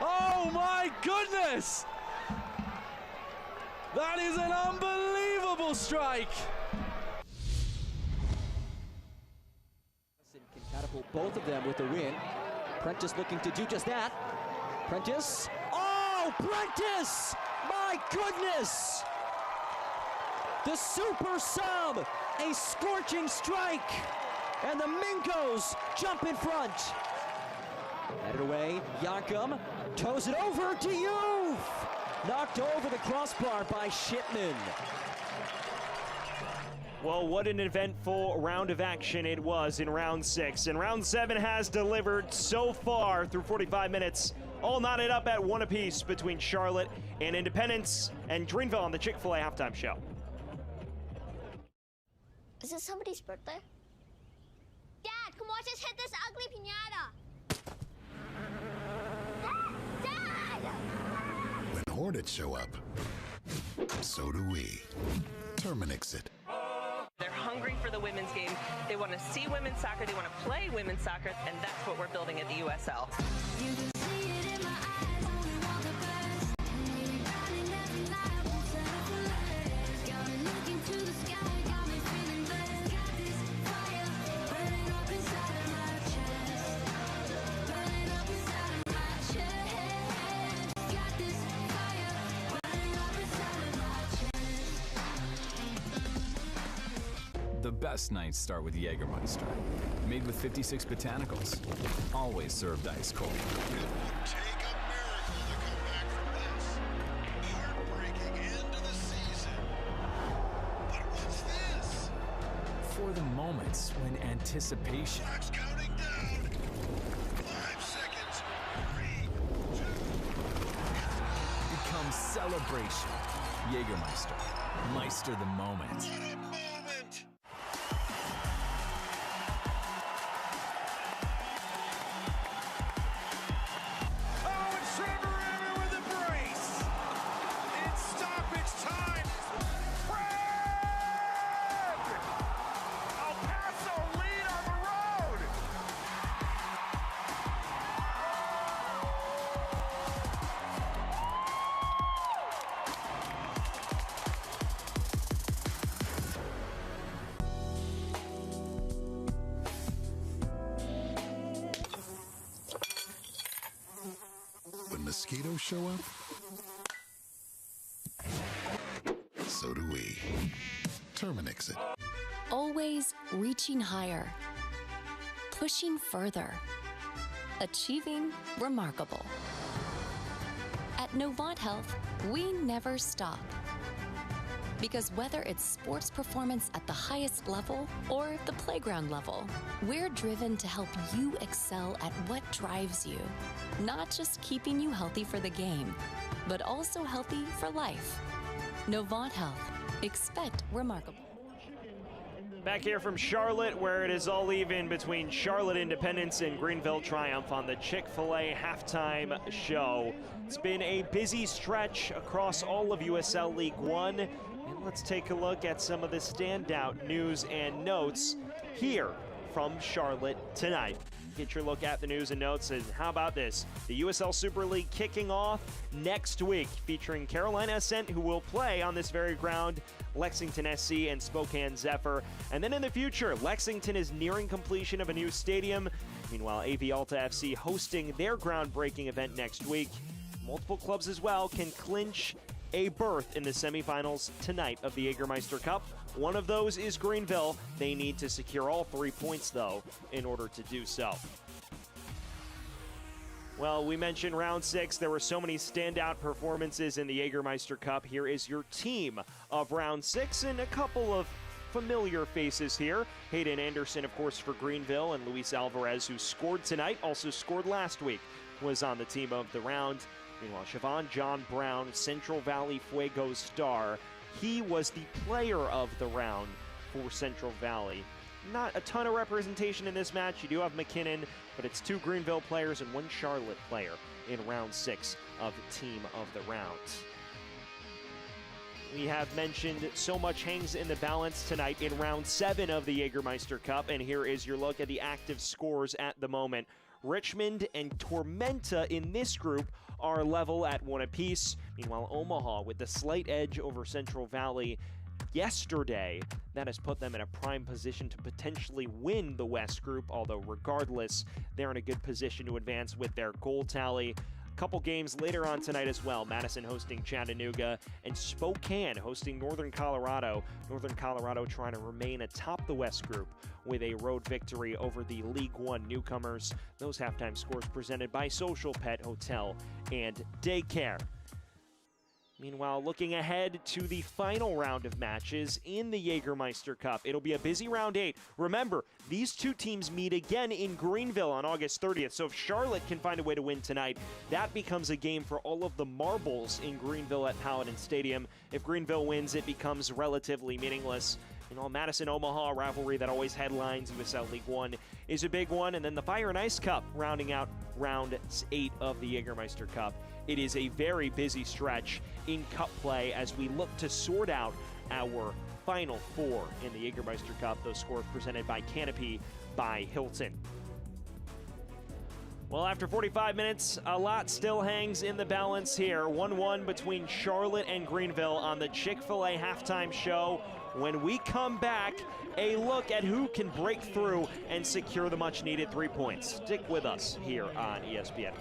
Oh my goodness! That is an unbelievable strike! Can catapult both of them with a win. Prentice looking to do just that. Prentice. Oh, Prentice! My goodness! The super sub, a scorching strike, and the Minkos jump in front. Headed away, Yankum toes it over to Youth. Knocked over the crossbar by Shipman. Well, what an eventful round of action it was in round 6. And round 7 has delivered so far through 45 minutes, all knotted up at 1 apiece between Charlotte and Independence and Greenville on the Chick-fil-A halftime show. Is it somebody's birthday? Dad, come watch us hit this ugly piñata. Dad! When Hornets show up, so do we. Terminix it. They're hungry for the women's game. They want to see women's soccer. They want to play women's soccer, and that's what we're building at the USL. You can see it in my eyes, only want the best. Maybe running every night, I won't settle for less. Got me looking to the sky, got me feeling blessed. Got this fire burning up inside of my chest. Burning up inside of my chest. Got this fire burning up inside of my chest. The best nights start with Jägermeister. Made with 56 botanicals. Always served ice cold. Take a miracle to come back from this. Heartbreaking end to the season. moments when anticipation Counting down. 5 seconds. 3, 2. becomes celebration. Jägermeister. Meister the moment. Oh, and Trevor Emmer with a brace. It's stoppage time. Fred! El Paso lead on the road. When mosquitoes show up, so do we. Terminix it. Always reaching higher, pushing further, achieving remarkable. At Novant Health, we never stop. Because whether it's sports performance at the highest level or the playground level, we're driven to help you excel at what drives you. Not just keeping you healthy for the game, but also healthy for life. Novant Health. Expect remarkable. Back here from Charlotte, where it is all even between Charlotte Independence and Greenville Triumph on the Chick-fil-A halftime show. It's been a busy stretch across all of USL League One, and let's take a look at some of the standout news and notes here from Charlotte tonight. Get your look at the news and notes, and how about this? The USL Super League kicking off next week, featuring Carolina Ascent, who will play on this very ground, Lexington SC and Spokane Zephyr. And then in the future, Lexington is nearing completion of a new stadium. Meanwhile, AV Alta FC hosting their groundbreaking event next week. Multiple clubs as well can clinch a berth in the semifinals tonight of the Jägermeister Cup. One of those is Greenville. They need to secure all 3 points, though, in order to do so. Well, we mentioned round 6. There were so many standout performances in the Jägermeister Cup. Here is your team of round 6 and a couple of familiar faces here. Hayden Anderson, of course, for Greenville, and Luis Alvarez, who scored tonight, also scored last week, was on the team of the round. Meanwhile, Siobhan John Brown, Central Valley Fuego star. He was the player of the round for Central Valley. Not a ton of representation in this match. You do have McKinnon, but it's 2 Greenville players and 1 Charlotte player in round 6 of the team of the round. We have mentioned so much hangs in the balance tonight in round 7 of the Jägermeister Cup, and here is your look at the active scores at the moment. Richmond and Tormenta in this group are level at 1 apiece. Meanwhile, Omaha with the slight edge over Central Valley yesterday. That has put them in a prime position to potentially win the West group, although regardless, they're in a good position to advance with their goal tally. Couple games later on tonight as well. Madison hosting Chattanooga and Spokane hosting Northern Colorado. Northern Colorado trying to remain atop the West group with a road victory over the League One newcomers. Those halftime scores presented by Social Pet Hotel and Daycare. Meanwhile, looking ahead to the final round of matches in the Jägermeister Cup. It'll be a busy round 8. Remember, these 2 teams meet again in Greenville on August 30th. So if Charlotte can find a way to win tonight, that becomes a game for all of the marbles in Greenville at Paladin Stadium. If Greenville wins, it becomes relatively meaningless. Madison-Omaha rivalry that always headlines USL League One is a big one. And then the Fire and Ice Cup rounding out round 8 of the Jägermeister Cup. It is a very busy stretch in cup play as we look to sort out our final 4 in the Jägermeister Cup. Those scores presented by Canopy by Hilton. Well, after 45 minutes, a lot still hangs in the balance here. 1-1 between Charlotte and Greenville on the Chick-fil-A halftime show. When we come back, a look at who can break through and secure the much-needed 3 points. Stick with us here on ESPN+.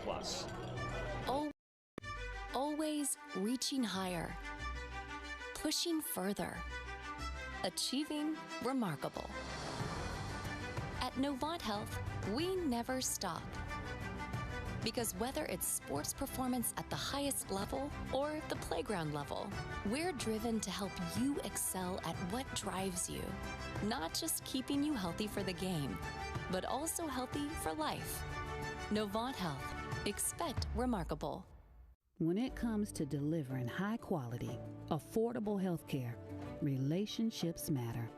Always reaching higher, pushing further, achieving remarkable. At Novant Health, we never stop. Because whether it's sports performance at the highest level or the playground level, we're driven to help you excel at what drives you. Not just keeping you healthy for the game, but also healthy for life. Novant Health. Expect remarkable. When it comes to delivering high quality, affordable health care, relationships matter.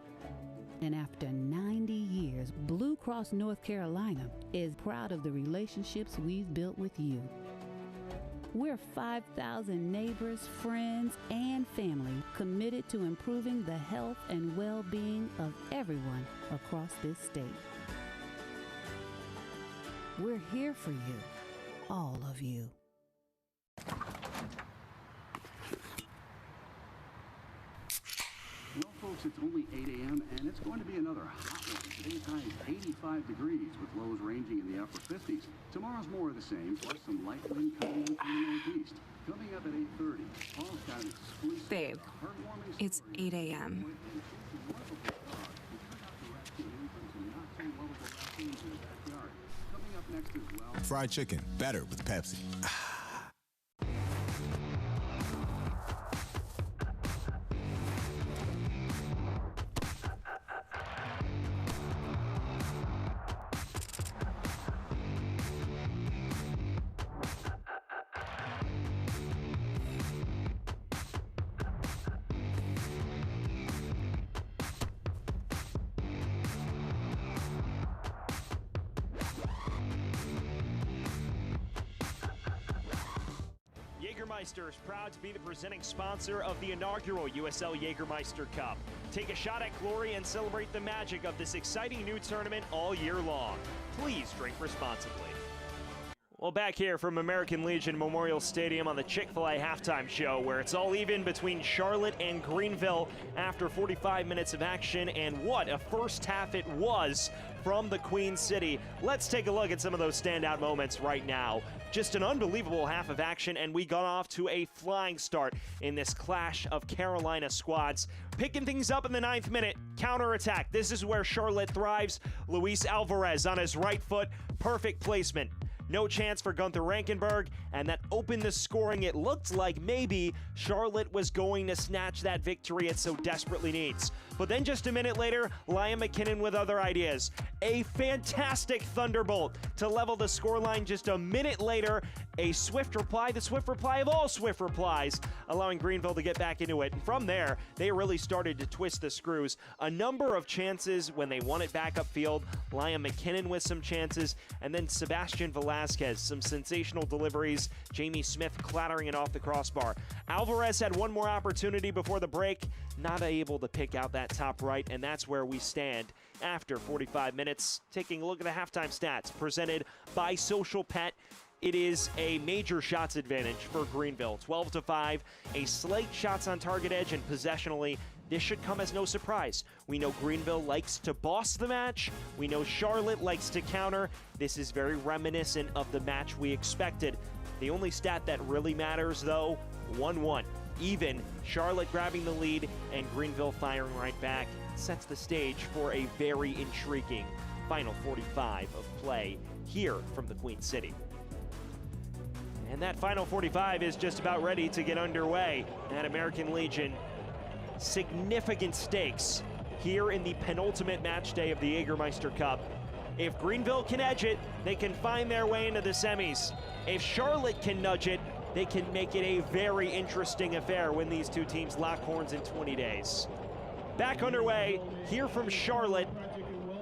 And after 90 years, Blue Cross North Carolina is proud of the relationships we've built with you. We're 5,000 neighbors, friends, and family committed to improving the health and well-being of everyone across this state. We're here for you, all of you. Well, folks, it's only 8 a.m. and it's going to be another hot one. Today's high is 85 degrees with lows ranging in the upper 50s. Tomorrow's more of the same, plus some light wind coming in from the northeast. Coming up at 8:30, Paul's got an exclusive Babe, it's 8 a.m. Fried chicken, better with Pepsi. Jägermeister is proud to be the presenting sponsor of the inaugural USL Jägermeister Cup. Take a shot at glory and celebrate the magic of this exciting new tournament all year long. Please drink responsibly. Well, back here from American Legion Memorial Stadium on the Chick-fil-A halftime show, where it's all even between Charlotte and Greenville after 45 minutes of action, and what a first half it was from the Queen City. Let's take a look at some of those standout moments right now. Just an unbelievable half of action, and we got off to a flying start in this clash of Carolina squads. Picking things up in the 9th minute, counterattack. This is where Charlotte thrives. Luis Alvarez on his right foot, perfect placement. No chance for Gunther Rankenberg, and that opened the scoring. It looked like maybe Charlotte was going to snatch that victory it so desperately needs. But then just a minute later, Liam McKinnon with other ideas. A fantastic thunderbolt to level the scoreline. Just a minute later, a swift reply, the swift reply of all swift replies, allowing Greenville to get back into it. And from there, they really started to twist the screws. A number of chances when they won it back upfield. Liam McKinnon with some chances, and then Sebastian Velasquez, some sensational deliveries. Jamie Smith clattering it off the crossbar. Alvarez had one more opportunity before the break, not able to pick out that top right, and that's where we stand after 45 minutes. Taking a look at the halftime stats presented by Social Pet. It is a major shots advantage for Greenville, 12-5, a slight shots on target edge, and possessionally, this should come as no surprise. We know Greenville likes to boss the match. We know Charlotte likes to counter. This is very reminiscent of the match we expected. The only stat that really matters, though, 1-1. Even, Charlotte grabbing the lead and Greenville firing right back sets the stage for a very intriguing final 45 of play here from the Queen City. And that final 45 is just about ready to get underway at American Legion. Significant stakes here in the penultimate match day of the Jägermeister Cup. If Greenville can edge it, they can find their way into the semis. If Charlotte can nudge it, they can make it a very interesting affair when these two teams lock horns in 20 days. Back underway here from Charlotte.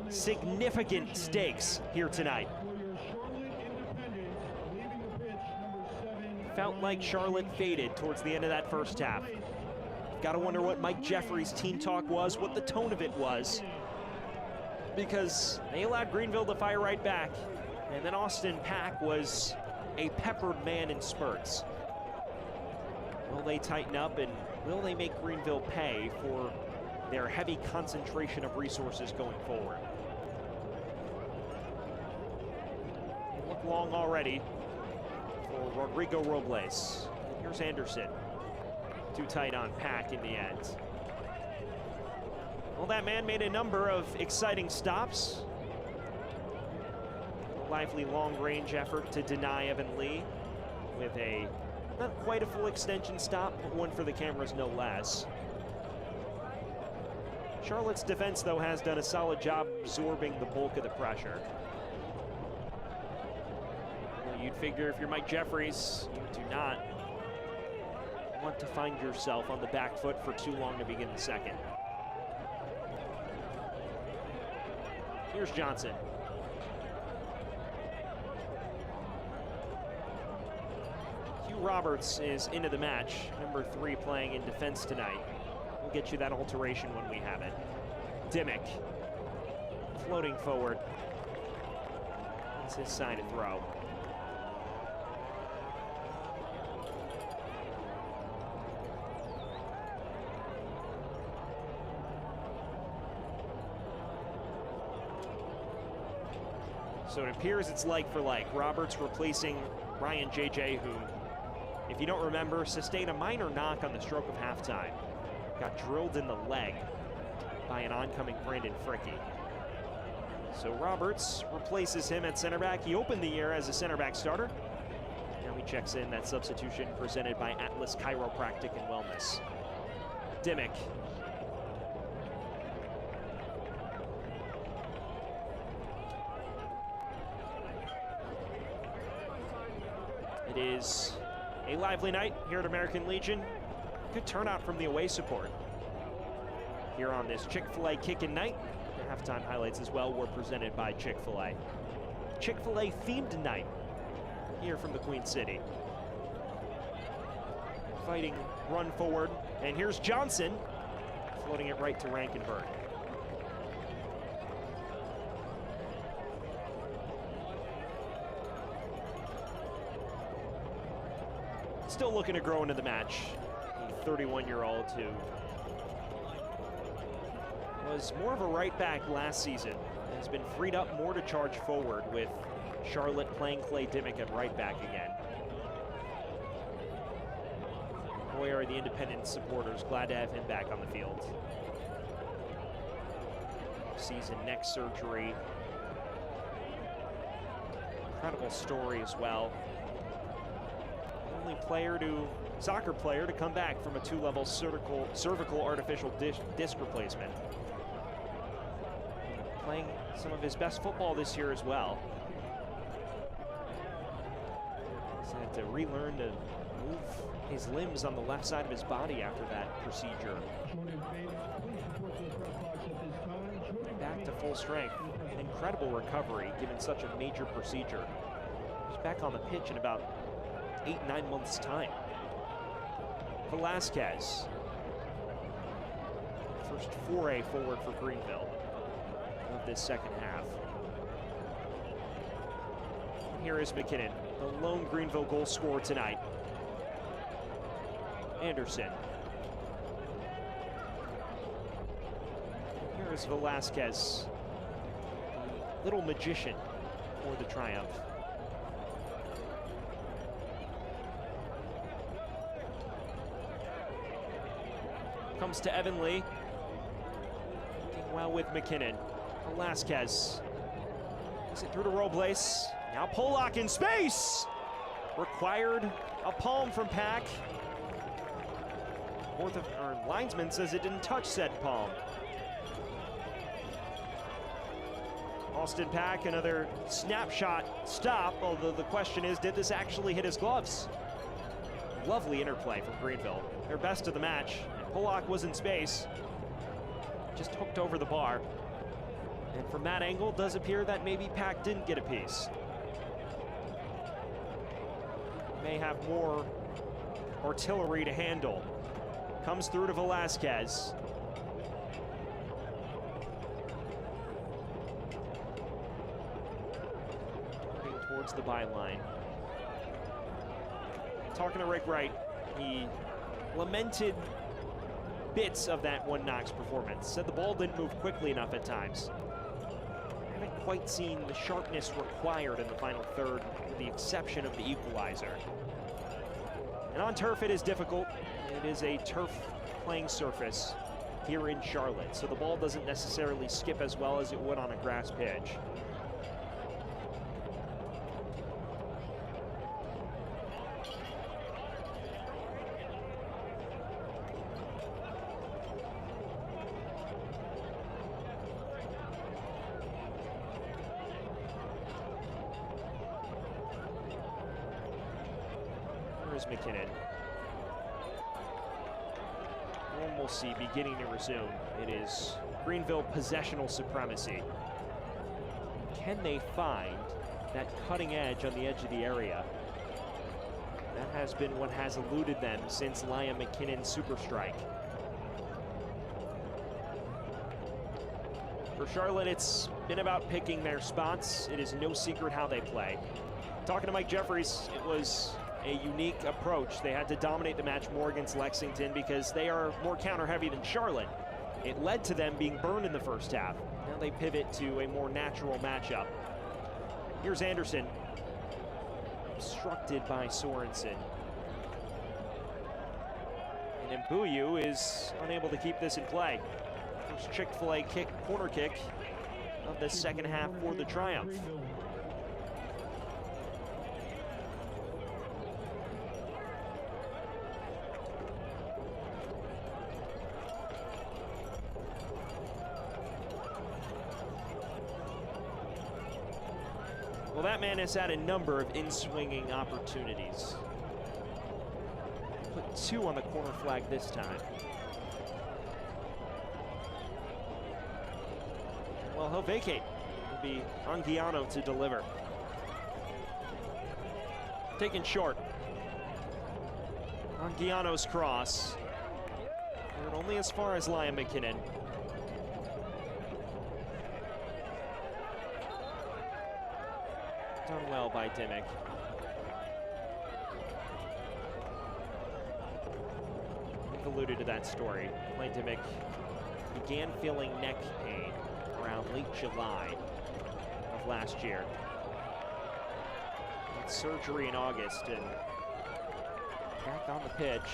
Significant stakes here tonight. Felt like Charlotte faded towards the end of that first half. Gotta wonder what Mike Jeffrey's team talk was, what the tone of it was, because they allowed Greenville to fire right back, and then Austin Pack was a peppered man in spurts. Will they tighten up, and will they make Greenville pay for their heavy concentration of resources going forward? They look long already for Rodrigo Robles. Here's Anderson. Too tight on Pack in the end. Well, that man made a number of exciting stops. lively long-range effort to deny Evan Lee with a not quite a full extension stop, but one for the cameras no less. Charlotte's defense, though, has done a solid job absorbing the bulk of the pressure. You'd figure if you're Mike Jeffries, you do not want to find yourself on the back foot for too long to begin the second. Here's Johnson. Hugh Roberts is into the match, number 3 playing in defense tonight. We'll get you that alteration when we have it. Dimmick floating forward. That's his sign to throw. So it appears it's like for like. Roberts replacing Ryan JJ, who, if you don't remember, sustained a minor knock on the stroke of halftime. Got drilled in the leg by an oncoming Brandon Fricke. So Roberts replaces him at center back. He opened the year as a center back starter. Now he checks in. That substitution presented by Atlas Chiropractic and Wellness. Dimmick. It is a lively night here at American Legion. Good turnout from the away support here on this Chick-fil-A kickin' night. The halftime highlights as well were presented by Chick-fil-A. Chick-fil-A themed night here from the Queen City. Fighting run forward, and here's Johnson floating it right to Rankenberg. Still looking to grow into the match. The 31-year-old who was more of a right back last season and has been freed up more to charge forward with Charlotte playing Clay Dimmick at right back again. Boy, are the independent supporters glad to have him back on the field. Season neck surgery. Incredible story as well. Only soccer player to come back from a 2-level cervical artificial disc replacement. Playing some of his best football this year as well. He's had to relearn to move his limbs on the left side of his body after that procedure. Back to full strength. An incredible recovery given such a major procedure. He's back on the pitch in about 8-9 months' time. Velasquez. First foray forward for Greenville of this second half. Here is McKinnon, the lone Greenville goal scorer tonight. Anderson. Here is Velasquez, the little magician for the triumph. Comes to Evan Lee. Working well with McKinnon. Velasquez. Is it through to Robles? Now Pollock in space! Required a palm from Pack. Linesman says it didn't touch said palm. Austin Pack, another snapshot stop, although the question is, did this actually hit his gloves? Lovely interplay from Greenville. Their best of the match. Pollock was in space, just hooked over the bar. And from that angle, it does appear that maybe Pack didn't get a piece. May have more artillery to handle. Comes through to Velasquez. Moving towards the byline. Talking to Rick Wright, he lamented bits of that one Knox performance. Said the ball didn't move quickly enough at times. Haven't quite seen the sharpness required in the final third, with the exception of the equalizer. And on turf it is difficult. It is a turf playing surface here in Charlotte, so the ball doesn't necessarily skip as well as it would on a grass pitch. Here's McKinnon. Normalcy beginning to resume. It is Greenville possessional supremacy. Can they find that cutting edge on the edge of the area? That has been what has eluded them since Liam McKinnon's super strike. For Charlotte, it's been about picking their spots. It is no secret how they play. Talking to Mike Jeffries, it was a unique approach. They had to dominate the match more against Lexington because they are more counter-heavy than Charlotte. It led to them being burned in the first half. Now they pivot to a more natural matchup. Here's Anderson, obstructed by Sorensen. And Mbuyu is unable to keep this in play. First Chick-fil-A corner kick of the second half for the Triumph. Well, that man has had a number of in-swinging opportunities. Put 2 on the corner flag this time. Well, he'll vacate. It'll be Anguiano to deliver. Taken short. Anguiano's cross. But only as far as Liam McKinnon. Done well by Dimmick. We've alluded to that story. Blaine Dimmick began feeling neck pain around late July of last year. Had surgery in August and back on the pitch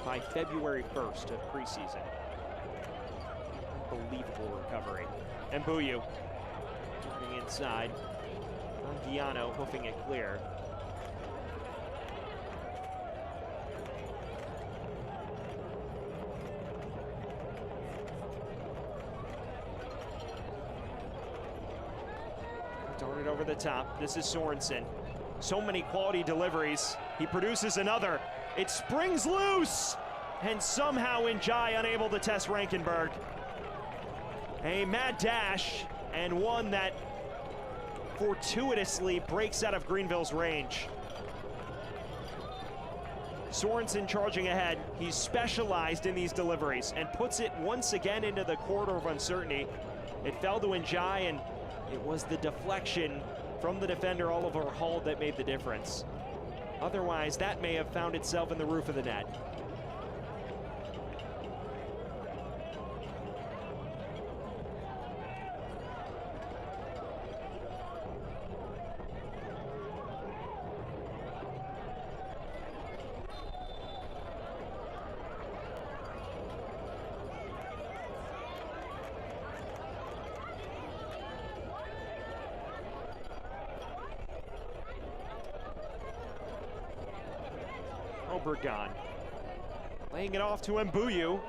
by February 1st of preseason. Unbelievable recovery. Mbuyu turning inside. Anguiano hoofing it clear. Darted over the top. This is Sorensen. So many quality deliveries. He produces another. It springs loose. And somehow Njai unable to test Rankenberg. A mad dash and one that fortuitously breaks out of Greenville's range. Sorensen charging ahead. He's specialized in these deliveries and puts it once again into the corridor of uncertainty. It fell to Njai, and it was the deflection from the defender Oliver Hull that made the difference. Otherwise, that may have found itself in the roof of the net. Obregon laying it off to Mbuyu.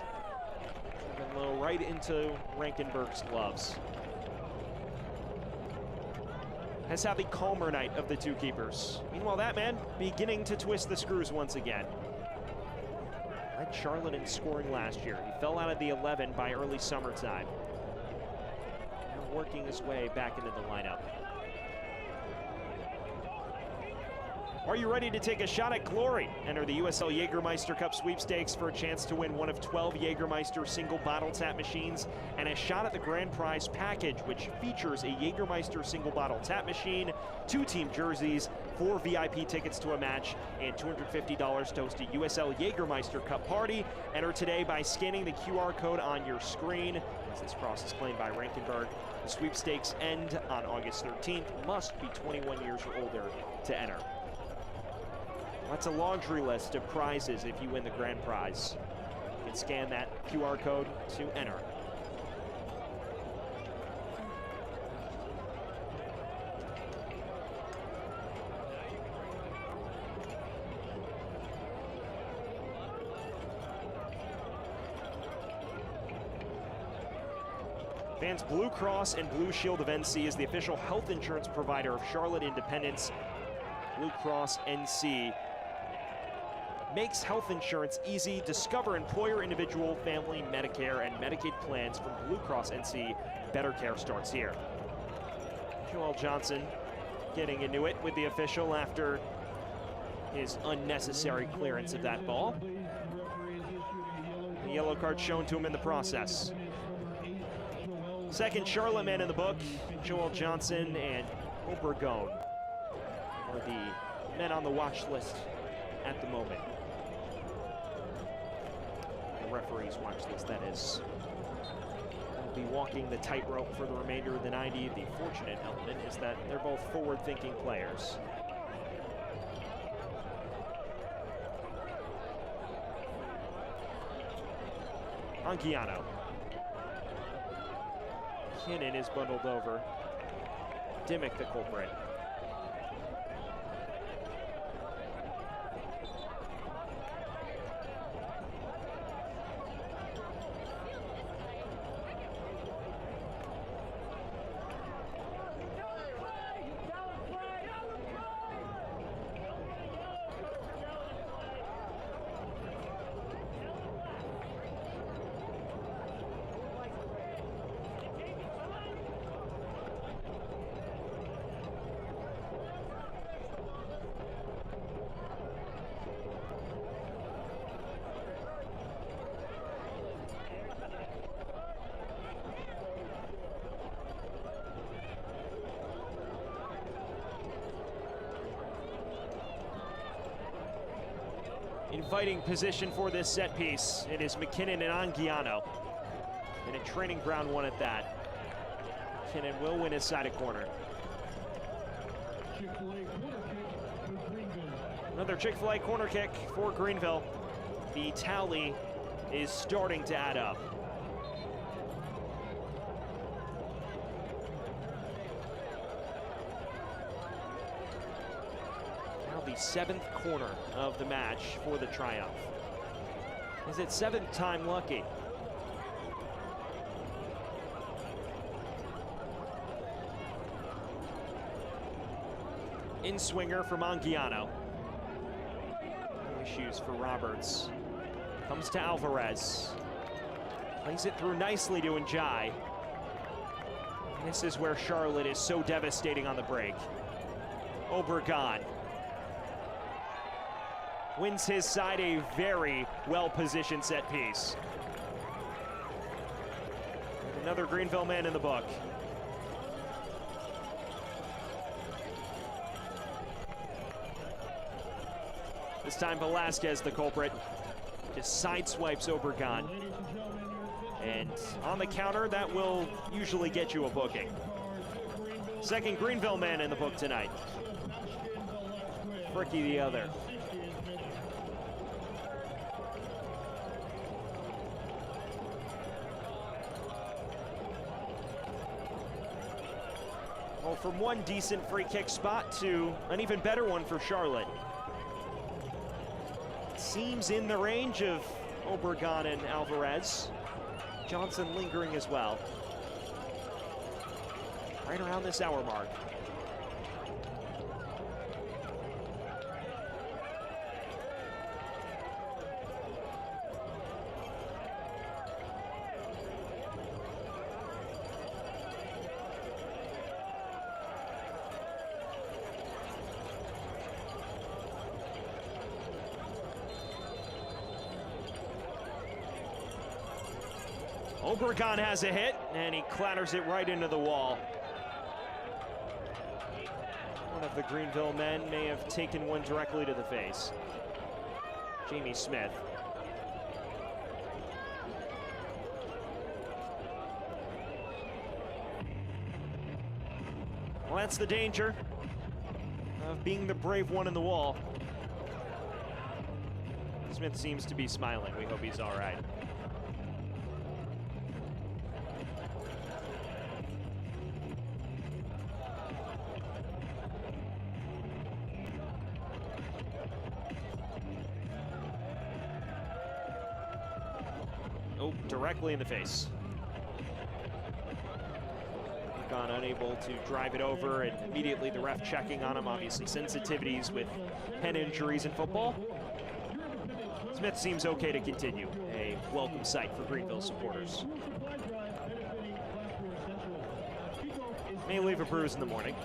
And low right into Rankenberg's gloves. Has had the calmer night of the 2 keepers. Meanwhile, that man beginning to twist the screws once again. Led Charlotte in scoring last year. He fell out of the 11 by early summertime. Now working his way back into the lineup. Are you ready to take a shot at glory? Enter the USL Jägermeister Cup sweepstakes for a chance to win one of 12 Jägermeister single bottle tap machines and a shot at the grand prize package, which features a Jägermeister single bottle tap machine, 2 team jerseys, 4 VIP tickets to a match, and $250 to host a USL Jägermeister Cup party. Enter today by scanning the QR code on your screen. As this cross is claimed by Rankenberg, the sweepstakes end on August 13th. Must be 21 years or older to enter. That's a laundry list of prizes if you win the grand prize. You can scan that QR code to enter. Fans, Blue Cross and Blue Shield of NC is the official health insurance provider of Charlotte Independence. Blue Cross NC makes health insurance easy. Discover employer, individual, family, Medicare, and Medicaid plans from Blue Cross NC. Better care starts here. Joel Johnson getting into it with the official after his unnecessary clearance of that ball. The yellow card shown to him in the process. Second Charlotte man in the book, Joel Johnson and Obregon are the men on the watch list at the moment. The referee's watch list, that is. Will be walking the tightrope for the remainder of the 90. The fortunate element is that they're both forward-thinking players. Anguiano. Kinnan is bundled over. Dimmick the culprit. Inviting position for this set piece. It is McKinnon and Anguiano. In a training ground one at that. McKinnon will win his side of corner. Another Chick-fil-A corner kick for Greenville. The tally is starting to add up. The 7th corner of the match for the Triumph. Is it 7th time lucky? In swinger from Anguiano. No issues for Roberts. Comes to Alvarez. Plays it through nicely to Njai. This is where Charlotte is so devastating on the break. Obregon wins his side a very well-positioned set piece. Another Greenville man in the book. This time Velasquez, the culprit, just sideswipes Obregon. And on the counter, that will usually get you a booking. Second Greenville man in the book tonight. Fricky the other. Well, from one decent free kick spot to an even better one for Charlotte. Seems in the range of Obregon and Alvarez. Johnson lingering as well. Right around this hour mark. Obregon has a hit, and he clatters it right into the wall. One of the Greenville men may have taken one directly to the face. Jamie Smith. Well, that's the danger of being the brave one in the wall. Smith seems to be smiling. We hope he's all right. Oh, directly in the face. Gone unable to drive it over, and immediately the ref checking on him. Obviously sensitivities with head injuries in football. Smith seems okay to continue. A welcome sight for Greenville supporters. May leave a bruise in the morning.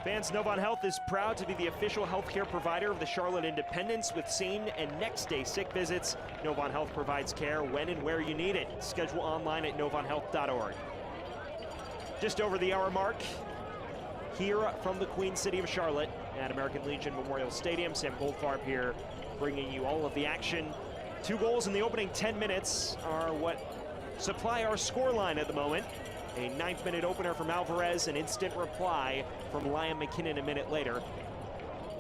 Fans, Novant Health is proud to be the official healthcare provider of the Charlotte Independents with same and next day sick visits. Novant Health provides care when and where you need it. Schedule online at novanthealth.org. Just over the hour mark, here from the Queen City of Charlotte at American Legion Memorial Stadium. Sam Goldfarb here bringing you all of the action. 2 goals in the opening 10 minutes are what supply our scoreline at the moment. A 9th-minute opener from Alvarez, an instant reply from Liam McKinnon a minute later.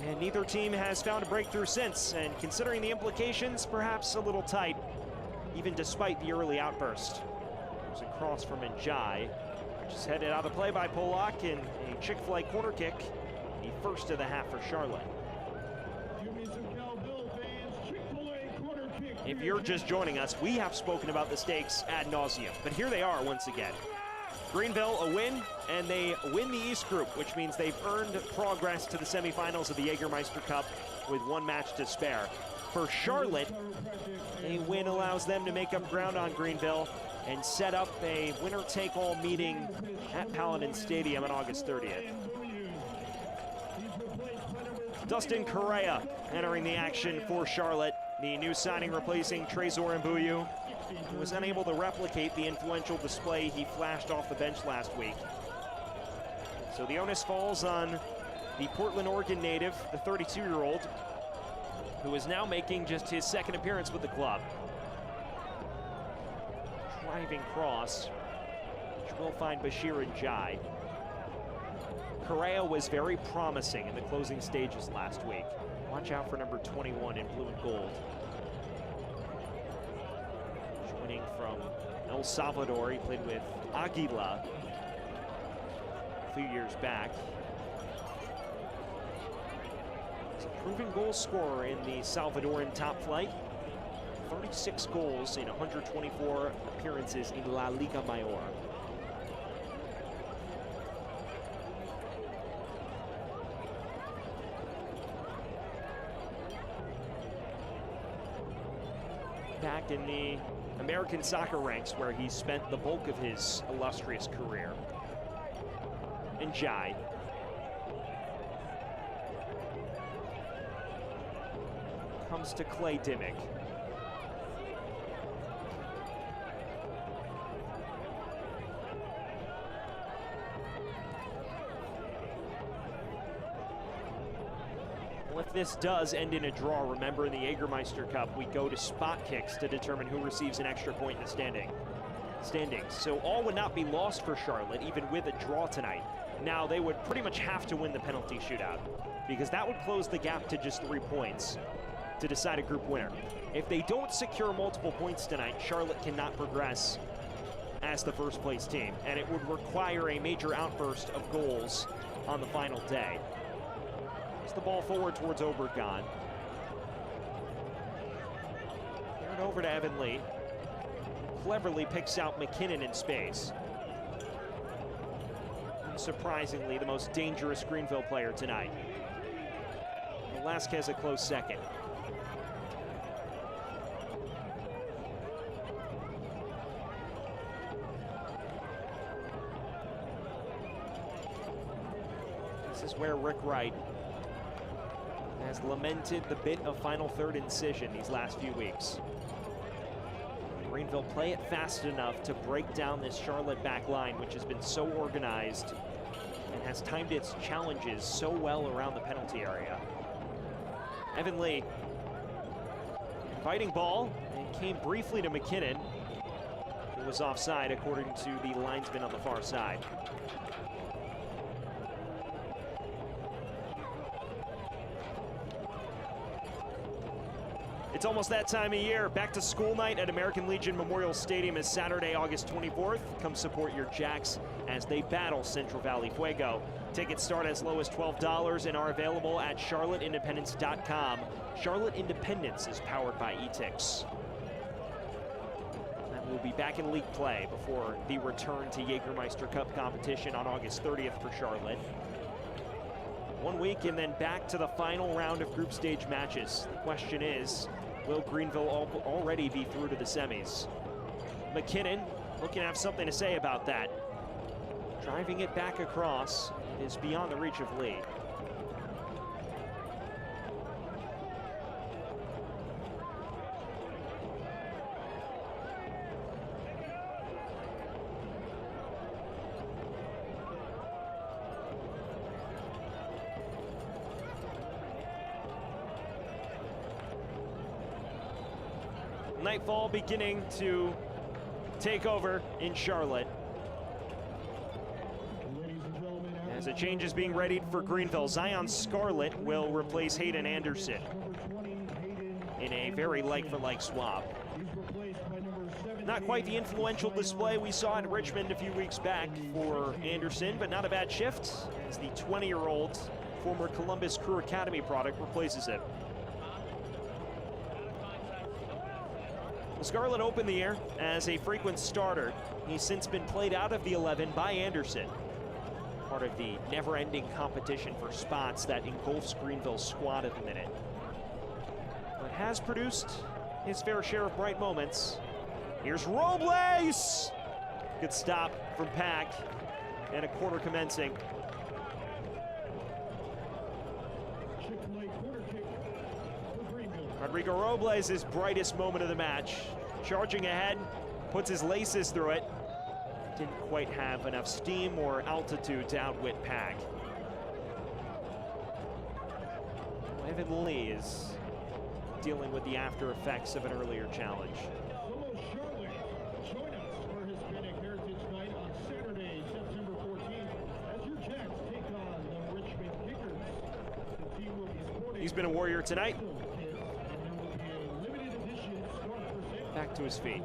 And neither team has found a breakthrough since, and considering the implications, perhaps a little tight, even despite the early outburst. There's a cross from Njai, which is headed out of play by Polak, and a Chick-fil-A corner kick, the first of the half for Charlotte. If you're just joining us, we have spoken about the stakes ad nauseum, but here they are once again. Greenville a win, and they win the East Group, which means they've earned progress to the semifinals of the Jägermeister Cup with 1 match to spare. For Charlotte, a win allows them to make up ground on Greenville and set up a winner-take-all meeting at Paladin Stadium on August 30th. Dustin Correa entering the action for Charlotte, the new signing replacing Trezor Mbuyu, who was unable to replicate the influential display he flashed off the bench last week. So the onus falls on the Portland, Oregon native, the 32-year-old, who is now making just his 2nd appearance with the club. Driving cross, which will find Bashir Njai. Correa was very promising in the closing stages last week. Watch out for number 21 in blue and gold. Joining from El Salvador, he played with Aguila a few years back. He's a proven goal scorer in the Salvadoran top flight. 36 goals in 124 appearances in La Liga Mayor. Back in the American soccer ranks where he spent the bulk of his illustrious career. Njai. Comes to Clay Dimmick. Well, if this does end in a draw, remember in the Jägermeister Cup, we go to spot kicks to determine who receives an extra point in the standings. So all would not be lost for Charlotte, even with a draw tonight. Now, they would pretty much have to win the penalty shootout, because that would close the gap to just 3 points to decide a group winner. If they don't secure multiple points tonight, Charlotte cannot progress as the first place team, and it would require a major outburst of goals on the final day. The ball forward towards Obregon. Turn over to Evan Lee. Cleverly picks out McKinnon in space. Surprisingly, the most dangerous Greenville player tonight. Velasquez a close second. This is where Rick Wright has lamented the bit of final third incision these last few weeks. Greenville play it fast enough to break down this Charlotte back line, which has been so organized and has timed its challenges so well around the penalty area. Evan Lee, fighting ball, and came briefly to McKinnon, who was offside according to the linesman on the far side. It's almost that time of year. Back to school night at American Legion Memorial Stadium is Saturday, August 24th. Come support your Jacks as they battle Central Valley Fuego. Tickets start as low as $12 and are available at charlotteindependence.com. Charlotte Independence is powered by eTix. will be back in league play before the return to Jägermeister Cup competition on August 30th for Charlotte. 1 week and then back to the final round of group stage matches. The question is, will Greenville already be through to the semis? McKinnon looking to have something to say about that. Driving it back across. It is beyond the reach of Lee. Nightfall beginning to take over in Charlotte. As a change is being readied for Greenville, Zion Scarlett will replace Hayden Anderson in a very like-for-like swap. Not quite the influential display we saw in Richmond a few weeks back for Anderson, but not a bad shift as the 20-year-old former Columbus Crew Academy product replaces him. Scarlett opened the year as a frequent starter. He's since been played out of the 11 by Anderson, part of the never-ending competition for spots that engulfs Greenville's squad at the minute. But has produced his fair share of bright moments. Here's Robles! Good stop from Pack, and a quarter commencing. Rodrigo Robles, his brightest moment of the match. Charging ahead, puts his laces through it. Didn't quite have enough steam or altitude to outwit Pack. Evan Lee is dealing with the after effects of an earlier challenge. Join us for Hispanic Heritage Night on Saturday, September 14th, as your Jacks take on the Richmond Kickers. The team will be sporting. He's been a Warrior tonight. Back to his feet.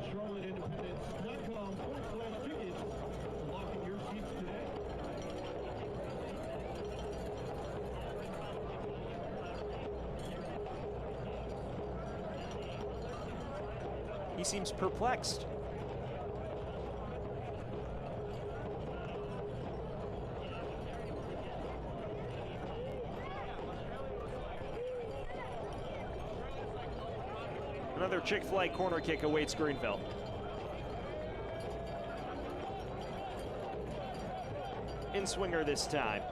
He seems perplexed. Another Chick-fil-A corner kick awaits Greenville. In swinger this time.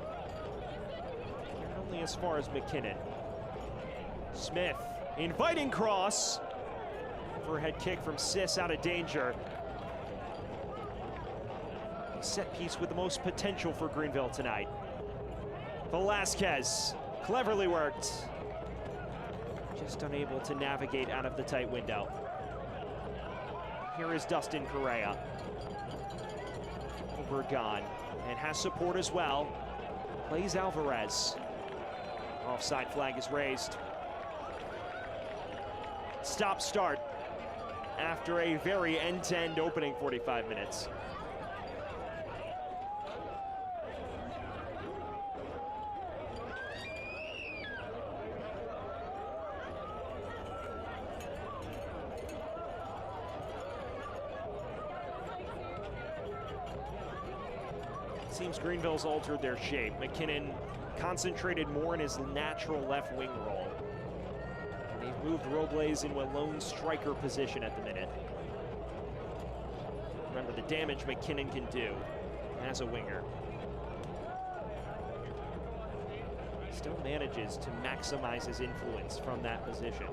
Only as far as McKinnon. Smith, inviting cross. Overhead kick from Sis out of danger. A set piece with the most potential for Greenville tonight. Velasquez, cleverly worked. Just unable to navigate out of the tight window. Here is Dustin Correa. Obregon, and has support as well. Plays Alvarez. Offside flag is raised. Stop start after a very end-to-end opening 45 minutes. Seems Greenville's altered their shape. McKinnon concentrated more in his natural left wing role. And they've moved Robles into a lone striker position at the minute. Remember the damage McKinnon can do as a winger. Still manages to maximize his influence from that position.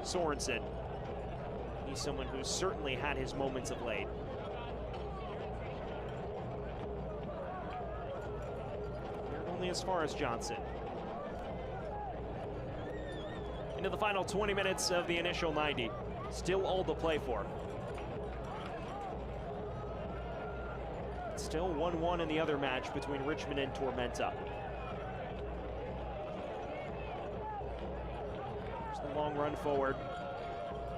Sorensen, he's someone who's certainly had his moments of late. Only as far as Johnson. Into the final 20 minutes of the initial 90. Still all to play for. Still 1-1 in the other match between Richmond and Tormenta. There's the long run forward.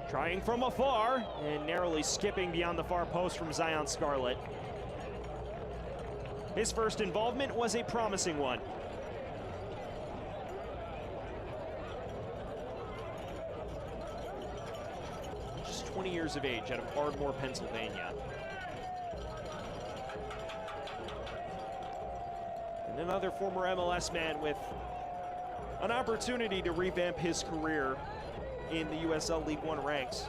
Trying from afar and narrowly skipping beyond the far post from Zion Scarlett. His first involvement was a promising one. Just 20 years of age, out of Ardmore, Pennsylvania. And another former MLS man with an opportunity to revamp his career in the USL League One ranks.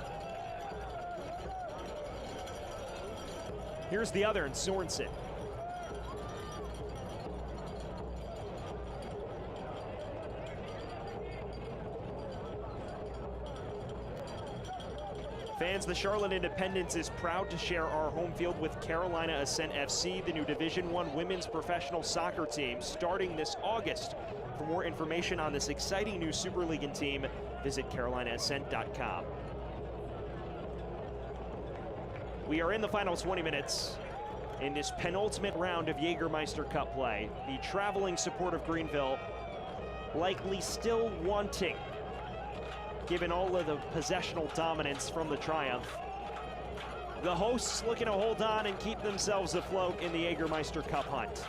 Here's the other in Sorensen. Fans, the Charlotte Independence is proud to share our home field with Carolina Ascent FC, the new Division I women's professional soccer team, starting this August. For more information on this exciting new Super League team, visit carolinaascent.com. We are in the final 20 minutes in this penultimate round of Jägermeister Cup play. The traveling support of Greenville likely still wanting, given all of the possessional dominance from the triumph. The hosts looking to hold on and keep themselves afloat in the Jägermeister Cup hunt.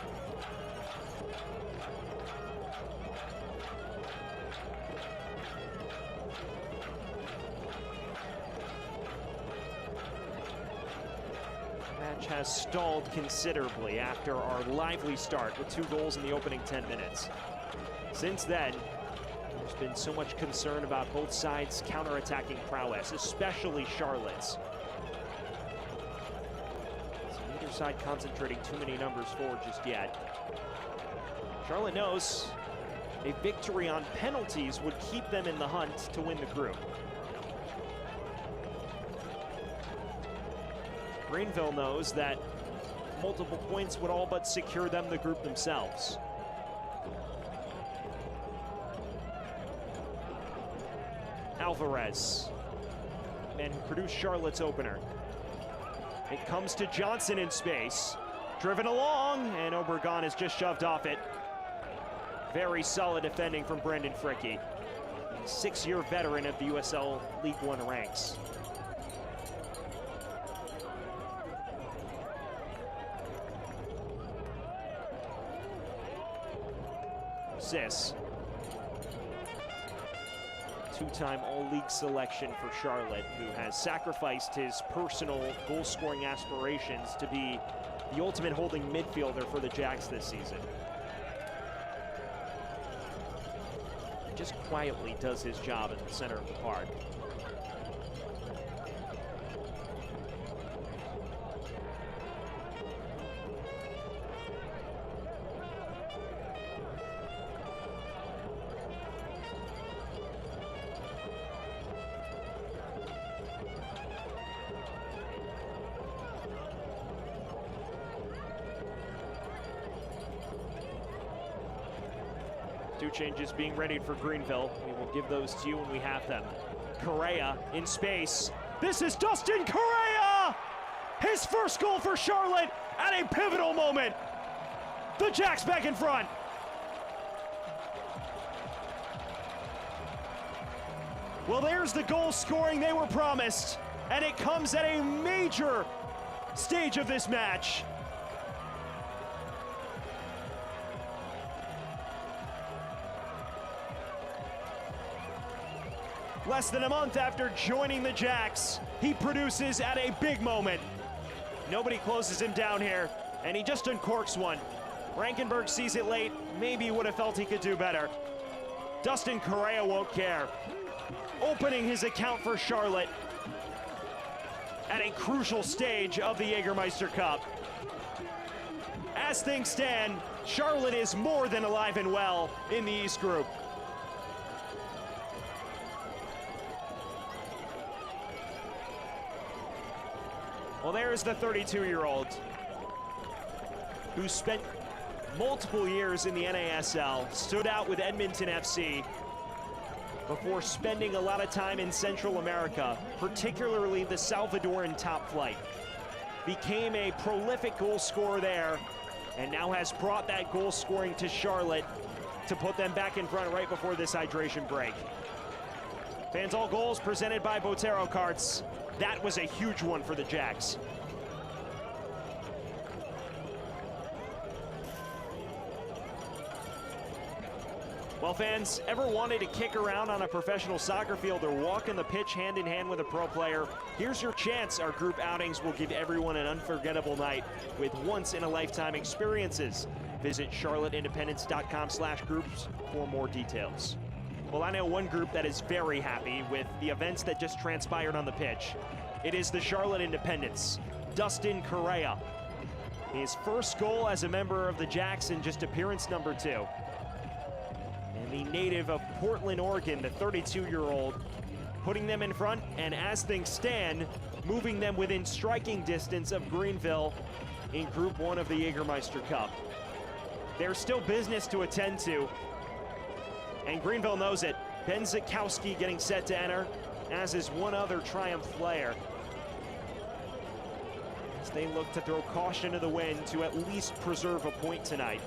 Match has stalled considerably after our lively start with 2 goals in the opening 10 minutes. Since then, there's been so much concern about both sides' counterattacking prowess, especially Charlotte's. So neither side concentrating too many numbers forward just yet. Charlotte knows a victory on penalties would keep them in the hunt to win the group. Greenville knows that multiple points would all but secure them the group themselves. Alvarez, man who produced Charlotte's opener. It comes to Johnson in space. Driven along, and Obregon has just shoved off it. Very solid defending from Brendan Fricke, 6-year veteran of the USL League One ranks. Sis, two-time All-League selection for Charlotte, who has sacrificed his personal goal-scoring aspirations to be the ultimate holding midfielder for the Jacks this season. He just quietly does his job in the center of the park. Two changes being readied for Greenville. We will give those to you when we have them. Correa in space. This is Dustin Correa! His first goal for Charlotte at a pivotal moment. The Jacks back in front. Well, there's the goal scoring they were promised, and it comes at a major stage of this match. Less than a month after joining the Jacks, he produces at a big moment. Nobody closes him down here, and he just uncorks one. Rankenberg sees it late. Maybe he would have felt he could do better. Dustin Correa won't care. Opening his account for Charlotte at a crucial stage of the Jägermeister Cup. As things stand, Charlotte is more than alive and well in the East Group. Well, there's the 32-year-old who spent multiple years in the NASL, stood out with Edmonton FC before spending a lot of time in Central America, particularly the Salvadoran top flight. Became a prolific goal scorer there, and now has brought that goal scoring to Charlotte to put them back in front right before this hydration break. Fans, all goals presented by Botero Carts. That was a huge one for the Jacks. Well, fans, ever wanted to kick around on a professional soccer field or walk in the pitch hand in hand with a pro player? Here's your chance. Our group outings will give everyone an unforgettable night with once-in-a-lifetime experiences. Visit charlotteindependence.com/groups for more details. Well, I know one group that is very happy with the events that just transpired on the pitch. It is the Charlotte Independents. Dustin Correa. His first goal as a member of the Jackson, just appearance number 2. And the native of Portland, Oregon, the 32-year-old, putting them in front, and as things stand, moving them within striking distance of Greenville in Group 1 of the Jägermeister Cup. There's still business to attend to, and Greenville knows it. Ben Zakowski getting set to enter, as is one other Triumph player, as they look to throw caution to the wind to at least preserve a point tonight.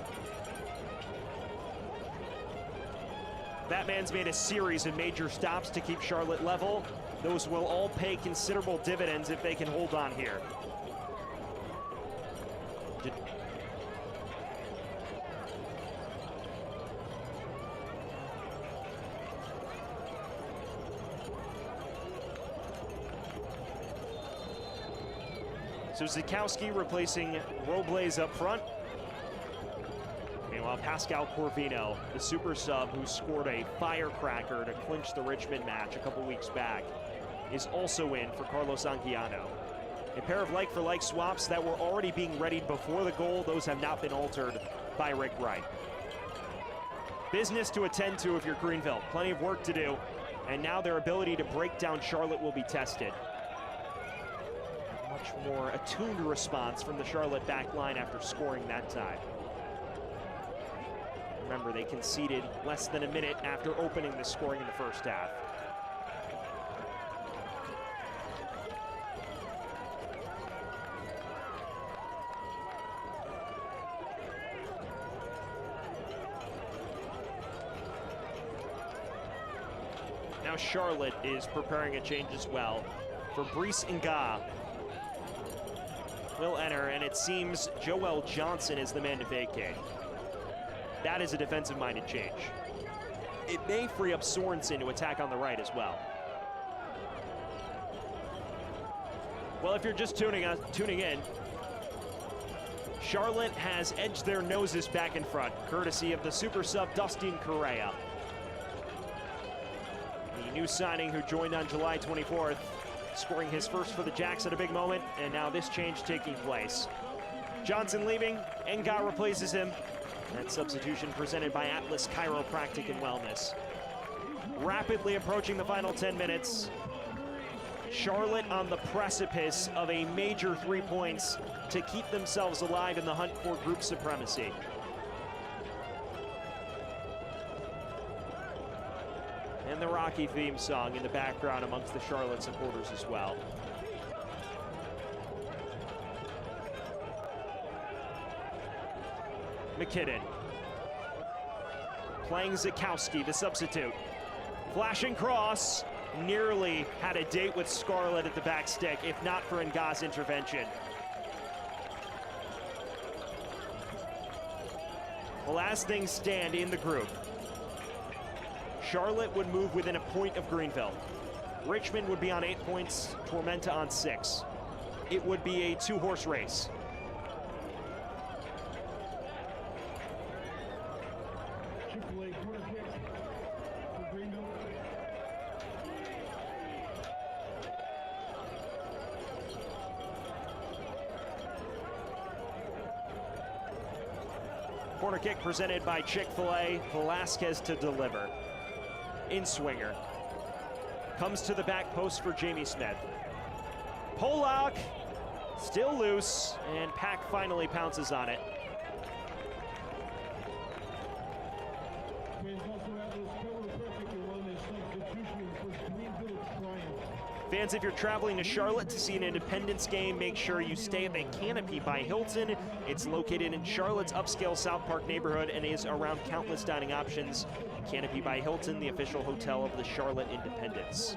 That man's made a series of major stops to keep Charlotte level. Those will all pay considerable dividends if they can hold on here. So Zakowski replacing Robles up front. Meanwhile, Pascal Corvino, the super sub who scored a firecracker to clinch the Richmond match a couple weeks back, is also in for Carlos Anguiano. A pair of like-for-like swaps that were already being readied before the goal. Those have not been altered by Rick Wright. Business to attend to if you're Greenville. Plenty of work to do, and now their ability to break down Charlotte will be tested. Much more attuned response from the Charlotte back line after scoring that time. Remember, they conceded less than a minute after opening the scoring in the first half. Now Charlotte is preparing a change as well. Fabrice Nga will enter, and it seems Joel Johnson is the man to vacate. That is a defensive-minded change. It may free up Sorensen to attack on the right as well. Well, if you're just tuning in, Charlotte has edged their noses back in front, courtesy of the super sub Dustin Correa. The new signing who joined on July 24th, scoring his first for the Jacks at a big moment, and now this change taking place. Johnson leaving, Nga replaces him. That substitution presented by Atlas Chiropractic and Wellness. Rapidly approaching the final 10 minutes. Charlotte on the precipice of a major 3 points to keep themselves alive in the hunt for group supremacy. And the Rocky theme song in the background amongst the Charlotte supporters as well. McKinnon playing Zakowski, the substitute. Flashing cross, nearly had a date with Scarlett at the back stick, if not for Nga's intervention. Well, as things stand in the group, Charlotte would move within a point of Greenville. Richmond would be on 8 points, Tormenta on 6. It would be a 2-horse race. Corner kick presented by Chick-fil-A. Velasquez to deliver. In-swinger. Comes to the back post for Jamie Smith. Polak still loose, and Pack finally pounces on it. Fans, if you're traveling to Charlotte to see an Independence game, make sure you stay at the Canopy by Hilton. It's located in Charlotte's upscale South Park neighborhood and is around countless dining options. Canopy by Hilton, the official hotel of the Charlotte Independents.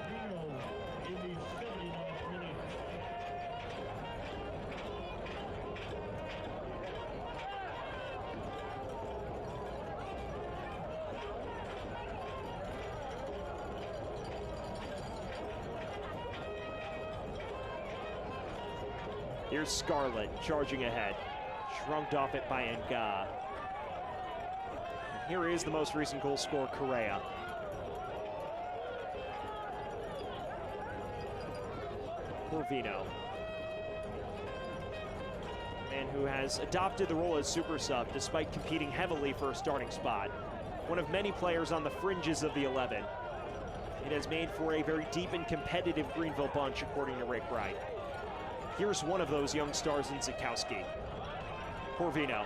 Here's Scarlett charging ahead. Shrugged off it by Nga. And here is the most recent goal scorer, Correa. Corvino. Man who has adopted the role as super sub despite competing heavily for a starting spot. One of many players on the fringes of the 11. It has made for a very deep and competitive Greenville bunch, according to Rick Wright. Here's one of those young stars in Zukowski. Corvino.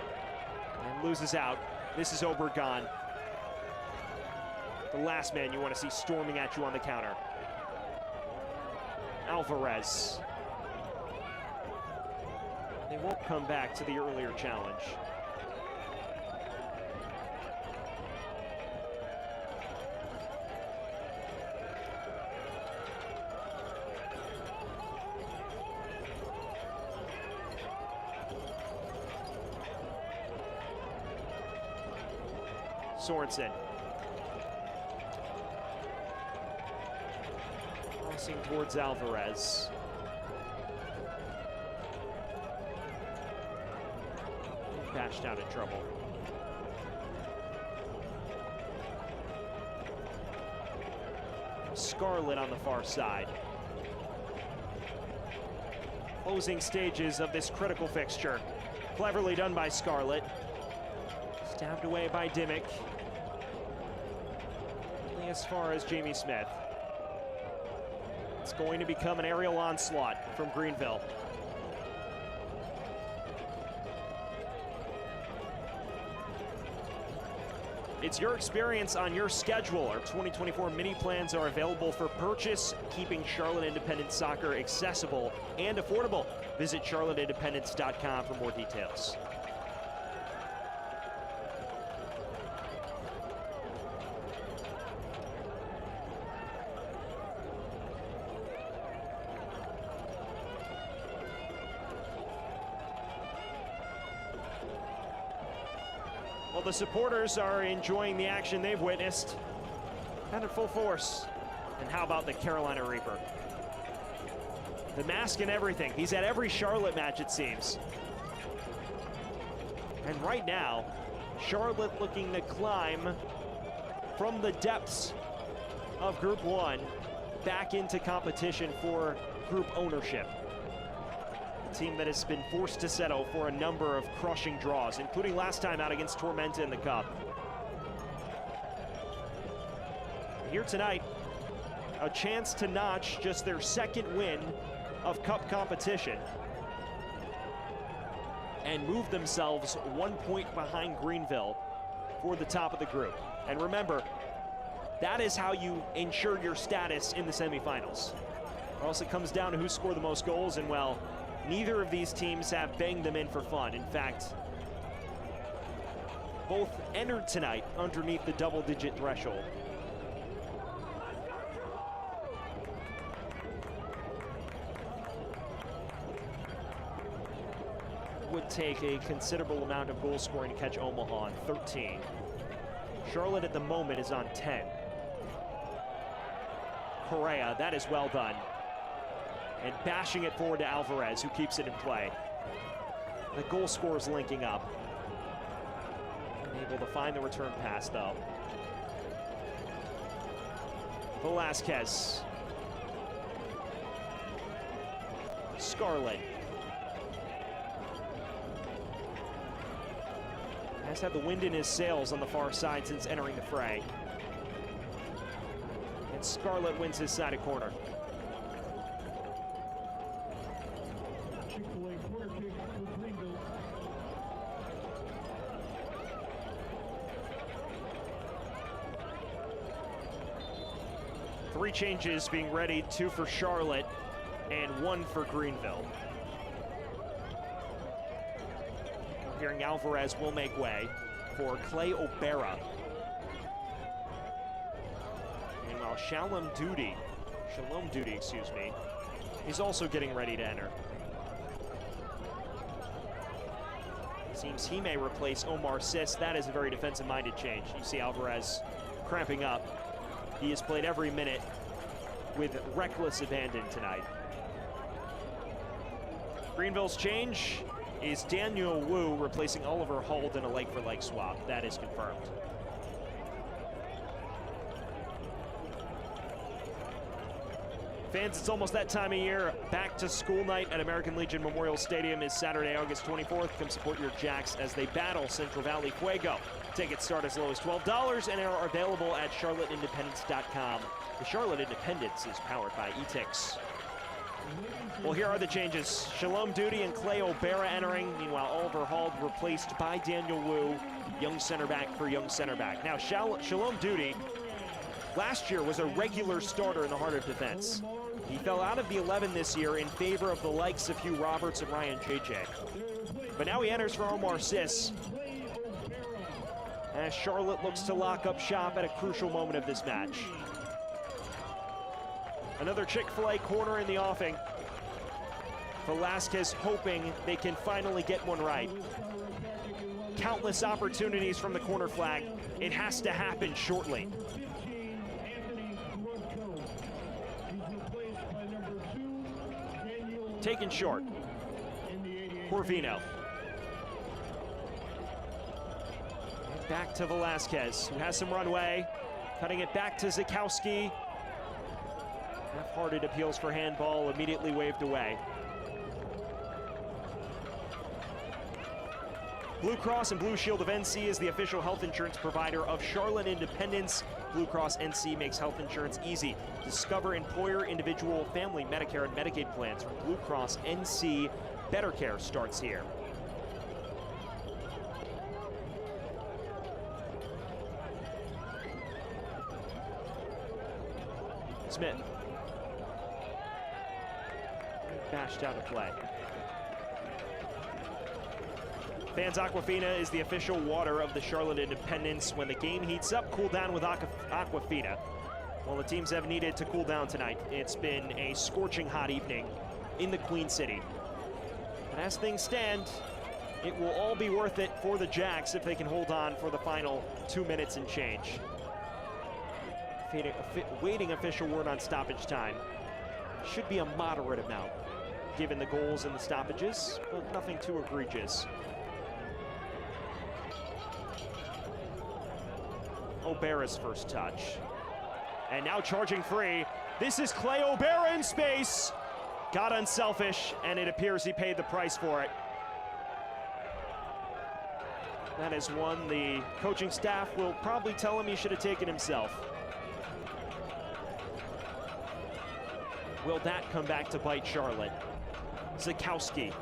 And loses out. This is Obregon. The last man you want to see storming at you on the counter. Alvarez. They won't come back to the earlier challenge. Sorensen. Crossing towards Alvarez. Bashed out of trouble. Scarlett on the far side. Closing stages of this critical fixture. Cleverly done by Scarlett. Stabbed away by Dimmick. Only as far as Jamie Smith. It's going to become an aerial onslaught from Greenville. It's your experience on your schedule. Our 2024 mini plans are available for purchase, keeping Charlotte Independent Soccer accessible and affordable. Visit charlotteindependence.com for more details. Well, the supporters are enjoying the action they've witnessed and at full force. And how about the Carolina Reaper? The mask and everything. He's at every Charlotte match, it seems. And right now, Charlotte looking to climb from the depths of Group 1 back into competition for group ownership. A team that has been forced to settle for a number of crushing draws, including last time out against Tormenta in the Cup. Here tonight, a chance to notch just their second win of Cup competition and move themselves 1 point behind Greenville for the top of the group. And remember, that is how you ensure your status in the semifinals. Or else it comes down to who scored the most goals, and well, neither of these teams have banged them in for fun. In fact, both entered tonight underneath the double-digit threshold. It would take a considerable amount of goal scoring to catch Omaha on 13. Charlotte at the moment is on 10. Correa, that is well done. And bashing it forward to Alvarez, who keeps it in play. The goal scorers linking up. Unable to find the return pass, though. Velasquez. Scarlett. Has had the wind in his sails on the far side since entering the fray. And Scarlett wins his side of corner. Three changes being ready, 2 for Charlotte and 1 for Greenville. We're hearing Alvarez will make way for Clay O'Bara. And while Shalom Duty, he's also getting ready to enter. Seems he may replace Omar Sis. That is a very defensive-minded change. You see Alvarez cramping up. He has played every minute with reckless abandon tonight. Greenville's change is Daniel Wu replacing Oliver Huld in a leg-for-leg swap. That is confirmed. Fans, it's almost that time of year. Back to school night at American Legion Memorial Stadium is Saturday, August 24th. Come support your Jacks as they battle Central Valley Fuego. Tickets start as low as $12 and are available at charlotteindependence.com. The Charlotte Independence is powered by eTix. Well, here are the changes. Shalom Duty and Clay O'Bara entering. Meanwhile, Oliver Huld replaced by Daniel Wu, young center back for young center back. Now, Shalom Duty last year was a regular starter in the heart of defense. He fell out of the 11 this year in favor of the likes of Hugh Roberts and Ryan JJ. But now he enters for Omar Sis, as Charlotte looks to lock up shop at a crucial moment of this match. Another Chick-fil-A corner in the offing. Velasquez hoping they can finally get one right. Countless opportunities from the corner flag. It has to happen shortly. Taken short. Corvino. Back to Velasquez, who has some runway. Cutting it back to Zakowski. Half-hearted appeals for handball, immediately waved away. Blue Cross and Blue Shield of NC is the official health insurance provider of Charlotte Independence. Blue Cross NC makes health insurance easy. Discover employer, individual, family, Medicare, and Medicaid plans from Blue Cross NC. Better care starts here. Smith. Bashed out of play. Fans Aquafina is the official water of the Charlotte Independence. When the game heats up, cool down with Aquafina. Well, the teams have needed to cool down tonight. It's been a scorching hot evening in the Queen City. And as things stand, it will all be worth it for the Jacks if they can hold on for the final 2 minutes and change. Waiting official word on stoppage time. Should be a moderate amount, given the goals and the stoppages, but nothing too egregious. O'Bara's first touch. And now charging free. This is Clay O'Bara in space. Got unselfish, and it appears he paid the price for it. That is one the coaching staff will probably tell him he should have taken himself. Will that come back to bite Charlotte? Zakowski,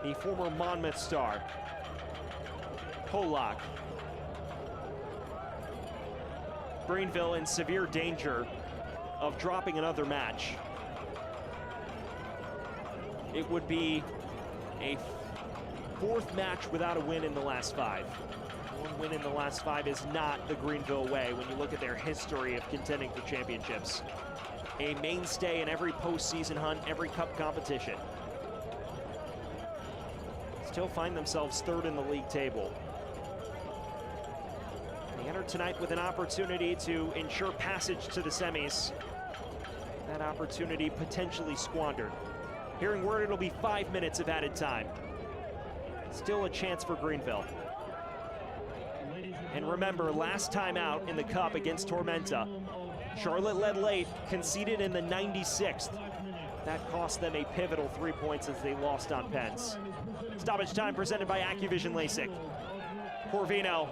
the former Monmouth star. Polak. Greenville in severe danger of dropping another match. It would be a fourth match without a win in the last 5. One win in the last 5 is not the Greenville way when you look at their history of contending for championships. A mainstay in every postseason hunt, every cup competition. Still find themselves 3rd in the league table. They enter tonight with an opportunity to ensure passage to the semis. That opportunity potentially squandered. Hearing word it'll be 5 minutes of added time. Still a chance for Greenville. And remember, last time out in the cup against Tormenta, Charlotte led late, conceded in the 96th. That cost them a pivotal 3 points as they lost on Pence. Stoppage time presented by AccuVision LASIK. Corvino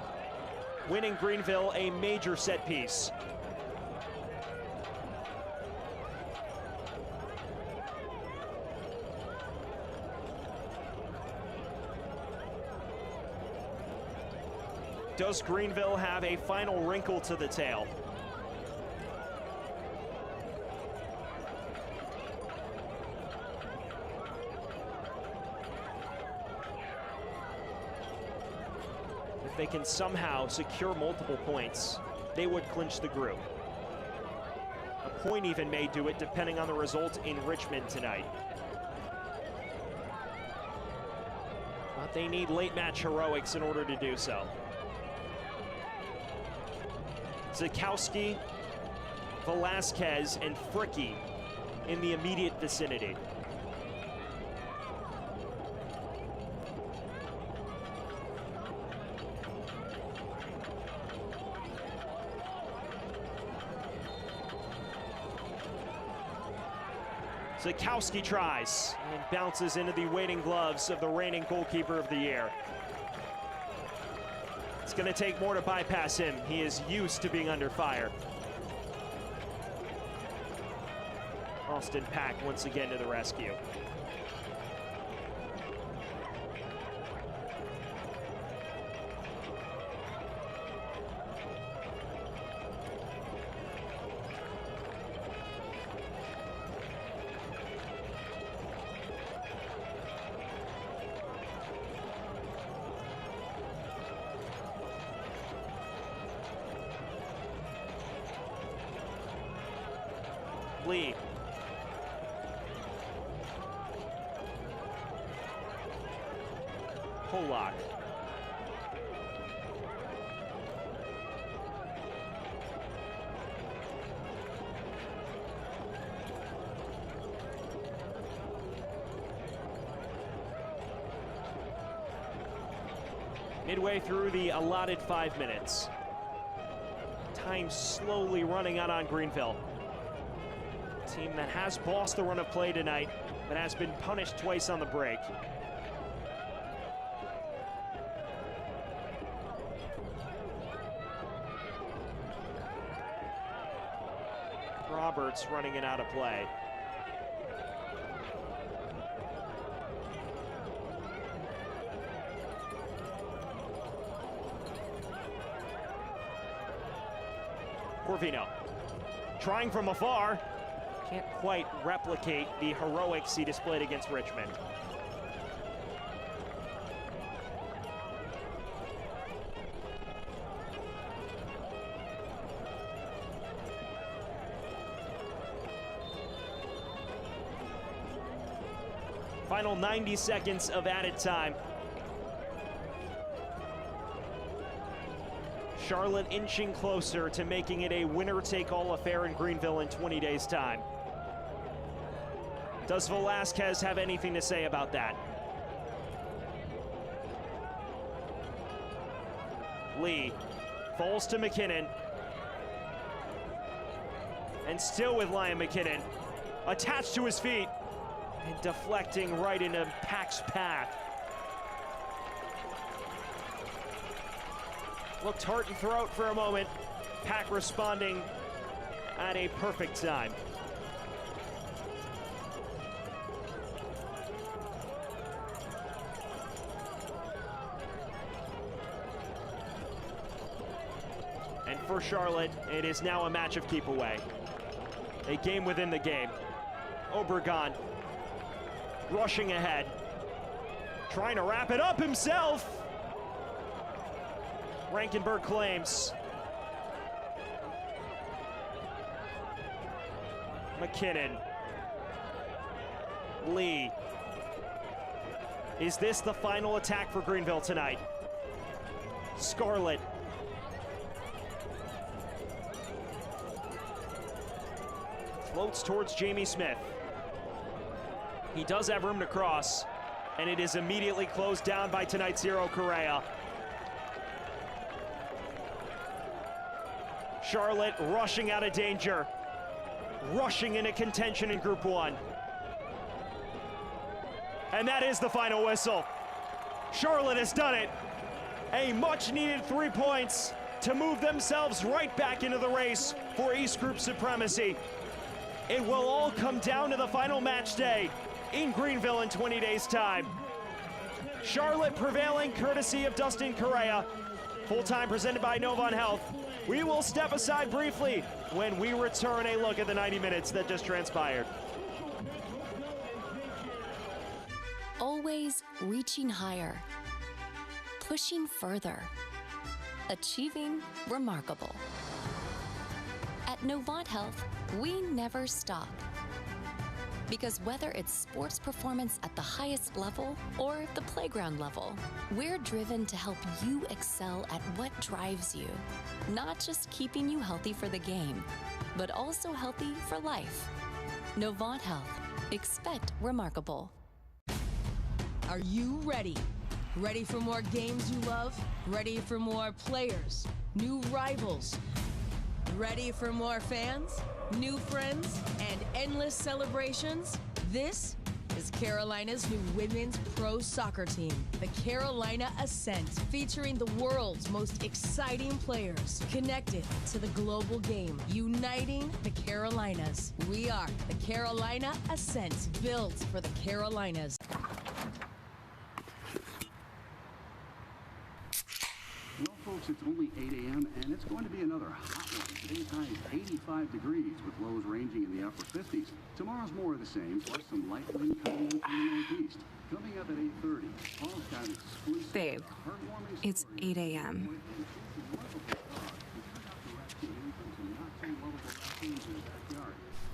winning Greenville a major set piece. Does Greenville have a final wrinkle to the tail? If they can somehow secure multiple points, they would clinch the group. A point even may do it, depending on the result in Richmond tonight. But they need late match heroics in order to do so. Zakowski, Velasquez, and Fricke in the immediate vicinity. Zakowski tries and bounces into the waiting gloves of the reigning goalkeeper of the year. It's going to take more to bypass him. He is used to being under fire. Austin Pack once again to the rescue. Lee. Polak. Midway through the allotted 5 minutes. Time slowly running out on Greenville. Team that has bossed the run of play tonight, but has been punished twice on the break. Roberts running it out of play. Corvino trying from afar. Can't quite replicate the heroics he displayed against Richmond. Final 90 seconds of added time. Charlotte inching closer to making it a winner-take-all affair in Greenville in 20 days' time. Does Velasquez have anything to say about that? Lee falls to McKinnon. And still with Liam McKinnon, attached to his feet and deflecting right into Pack's path. Looked heart and throat for a moment. Pack responding at a perfect time. And for Charlotte, it is now a match of keep away. A game within the game. Obregon rushing ahead, trying to wrap it up himself. Rankenberg claims. McKinnon. Lee. Is this the final attack for Greenville tonight? Scarlett. Floats towards Jamie Smith. He does have room to cross, and it is immediately closed down by tonight's hero, Correa. Charlotte rushing out of danger, rushing into contention in Group 1. And that is the final whistle. Charlotte has done it. A much-needed 3 points to move themselves right back into the race for East Group supremacy. It will all come down to the final match day in Greenville in 20 days' time. Charlotte prevailing courtesy of Dustin Correa. Full-time presented by Novant Health. We will step aside briefly when we return a look at the 90 minutes that just transpired. Always reaching higher, pushing further, achieving remarkable. At Novant Health, we never stop. Because whether it's sports performance at the highest level or the playground level, we're driven to help you excel at what drives you. Not just keeping you healthy for the game, but also healthy for life. Novant Health. Expect remarkable. Are you ready? Ready for more games you love? Ready for more players, new rivals? Ready for more fans, new friends, and endless celebrations? This is Carolina's new women's pro soccer team, the Carolina Ascent, featuring the world's most exciting players connected to the global game, uniting the Carolinas. We are the Carolina Ascent, built for the Carolinas. Well, folks, it's only 8 a.m. and it's going to be another hot one. Today's high is 85 degrees with lows ranging in the upper 50s. Tomorrow's more of the same, plus some light wind coming in from the northeast. Coming up at 8:30, Paul's got an exclusive, Babe, heartwarming it's story. 8 a.m.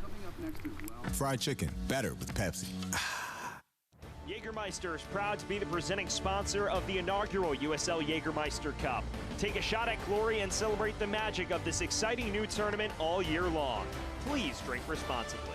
Coming up next as well. Fried chicken, better with Pepsi. Jägermeister is proud to be the presenting sponsor of the inaugural USL Jägermeister Cup. Take a shot at glory and celebrate the magic of this exciting new tournament all year long. Please drink responsibly.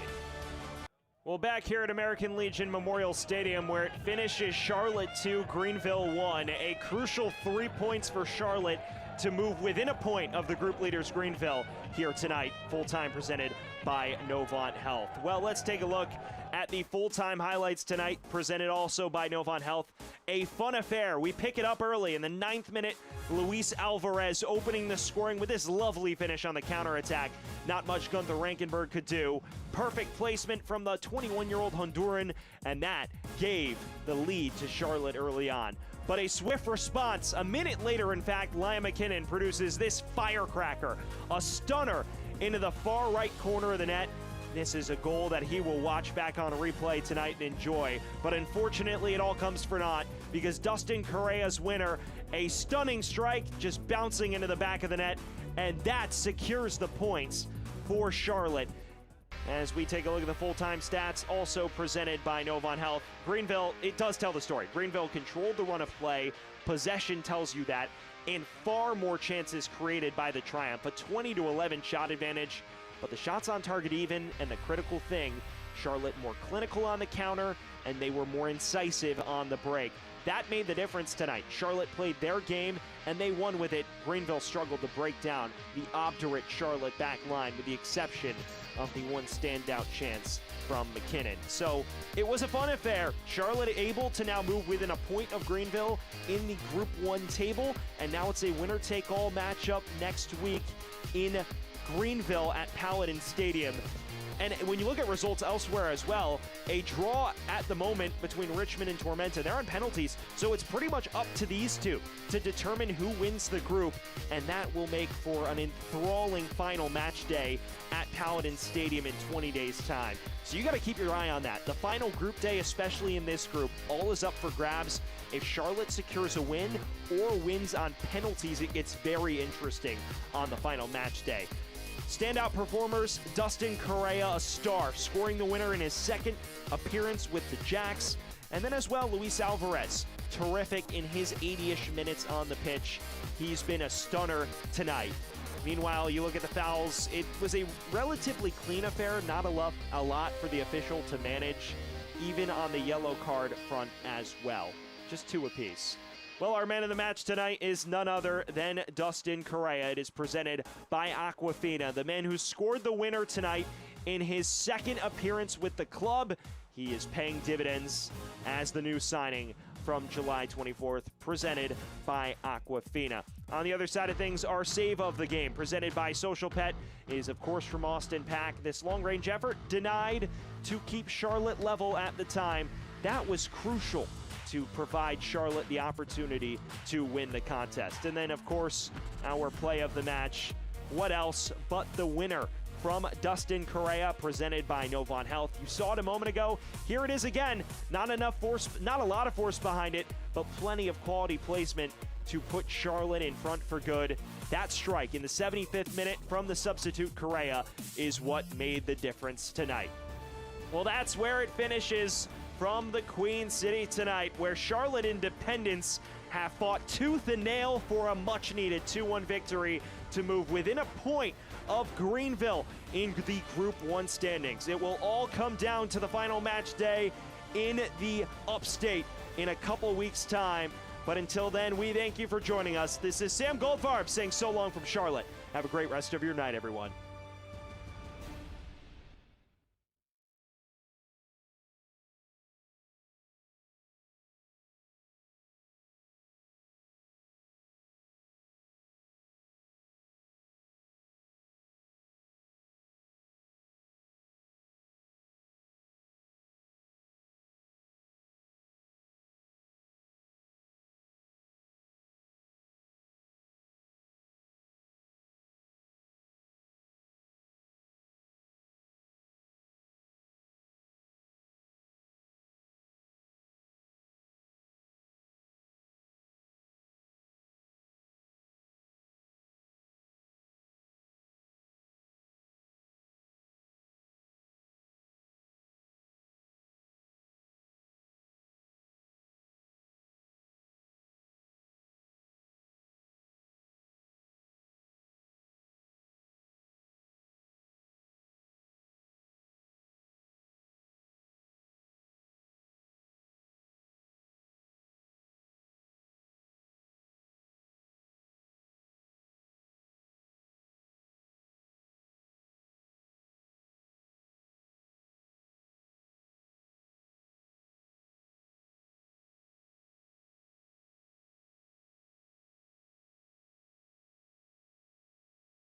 Well, back here at American Legion Memorial Stadium, where it finishes Charlotte 2, Greenville 1. A crucial 3 points for Charlotte to move within a point of the group leaders Greenville here tonight, full-time presented by Novant Health. Well, let's take a look at the full-time highlights tonight, presented also by Novant Health. A fun affair. We pick it up early in the 9th minute. Luis Alvarez opening the scoring with this lovely finish on the counterattack. Not much Gunther Rankenberg could do. Perfect placement from the 21-year-old Honduran, and that gave the lead to Charlotte early on. But a swift response. A minute later, in fact, Liam McKinnon produces this firecracker. A stunner into the far right corner of the net. This is a goal that he will watch back on a replay tonight and enjoy. But unfortunately, it all comes for naught because Dustin Correa's winner, a stunning strike just bouncing into the back of the net, and that secures the points for Charlotte. As we take a look at the full-time stats, also presented by Novant Health, Greenville, it does tell the story. Greenville controlled the run of play. Possession tells you that, and far more chances created by the Triumph. A 20-11 shot advantage, but the shots on target even, and the critical thing, Charlotte more clinical on the counter, and they were more incisive on the break. That made the difference tonight. Charlotte played their game, and they won with it. Greenville struggled to break down the obdurate Charlotte back line, with the exception of the one standout chance from McKinnon. So it was a fun affair. Charlotte able to now move within a point of Greenville in the Group 1 table, and now it's a winner-take-all matchup next week in Greenville at Paladin Stadium. And when you look at results elsewhere as well, a draw at the moment between Richmond and Tormenta. They're on penalties, so it's pretty much up to these two to determine who wins the group, and that will make for an enthralling final match day at Paladin Stadium in 20 days' time. So you got to keep your eye on that. The final group day, especially in this group, all is up for grabs. If Charlotte secures a win or wins on penalties, it gets very interesting on the final match day. Standout performers, Dustin Correa, a star, scoring the winner in his second appearance with the Jacks. And then as well, Luis Alvarez, terrific in his 80-ish minutes on the pitch. He's been a stunner tonight. Meanwhile, you look at the fouls, it was a relatively clean affair, not a lot for the official to manage, even on the yellow card front as well. Just 2 apiece. Well, our man of the match tonight is none other than Dustin Correa. It is presented by Aquafina, the man who scored the winner tonight in his second appearance with the club. He is paying dividends as the new signing from July 24th, presented by Aquafina. On the other side of things, our save of the game, presented by Social Pet, is of course from Austin Pack. This long-range effort denied to keep Charlotte level at the time. That was crucial to provide Charlotte the opportunity to win the contest. And then, of course, our play of the match. What else but the winner from Dustin Correa, presented by Novant Health. You saw it a moment ago. Here it is again. Not enough force, not a lot of force behind it, but plenty of quality placement to put Charlotte in front for good. That strike in the 75th minute from the substitute Correa is what made the difference tonight. Well, that's where it finishes from the Queen City tonight, where Charlotte Independence have fought tooth and nail for a much-needed 2-1 victory to move within a point of Greenville in the Group 1 standings. It will all come down to the final match day in the Upstate in a couple weeks' time. But until then, we thank you for joining us. This is Sam Goldfarb saying so long from Charlotte. Have a great rest of your night, everyone.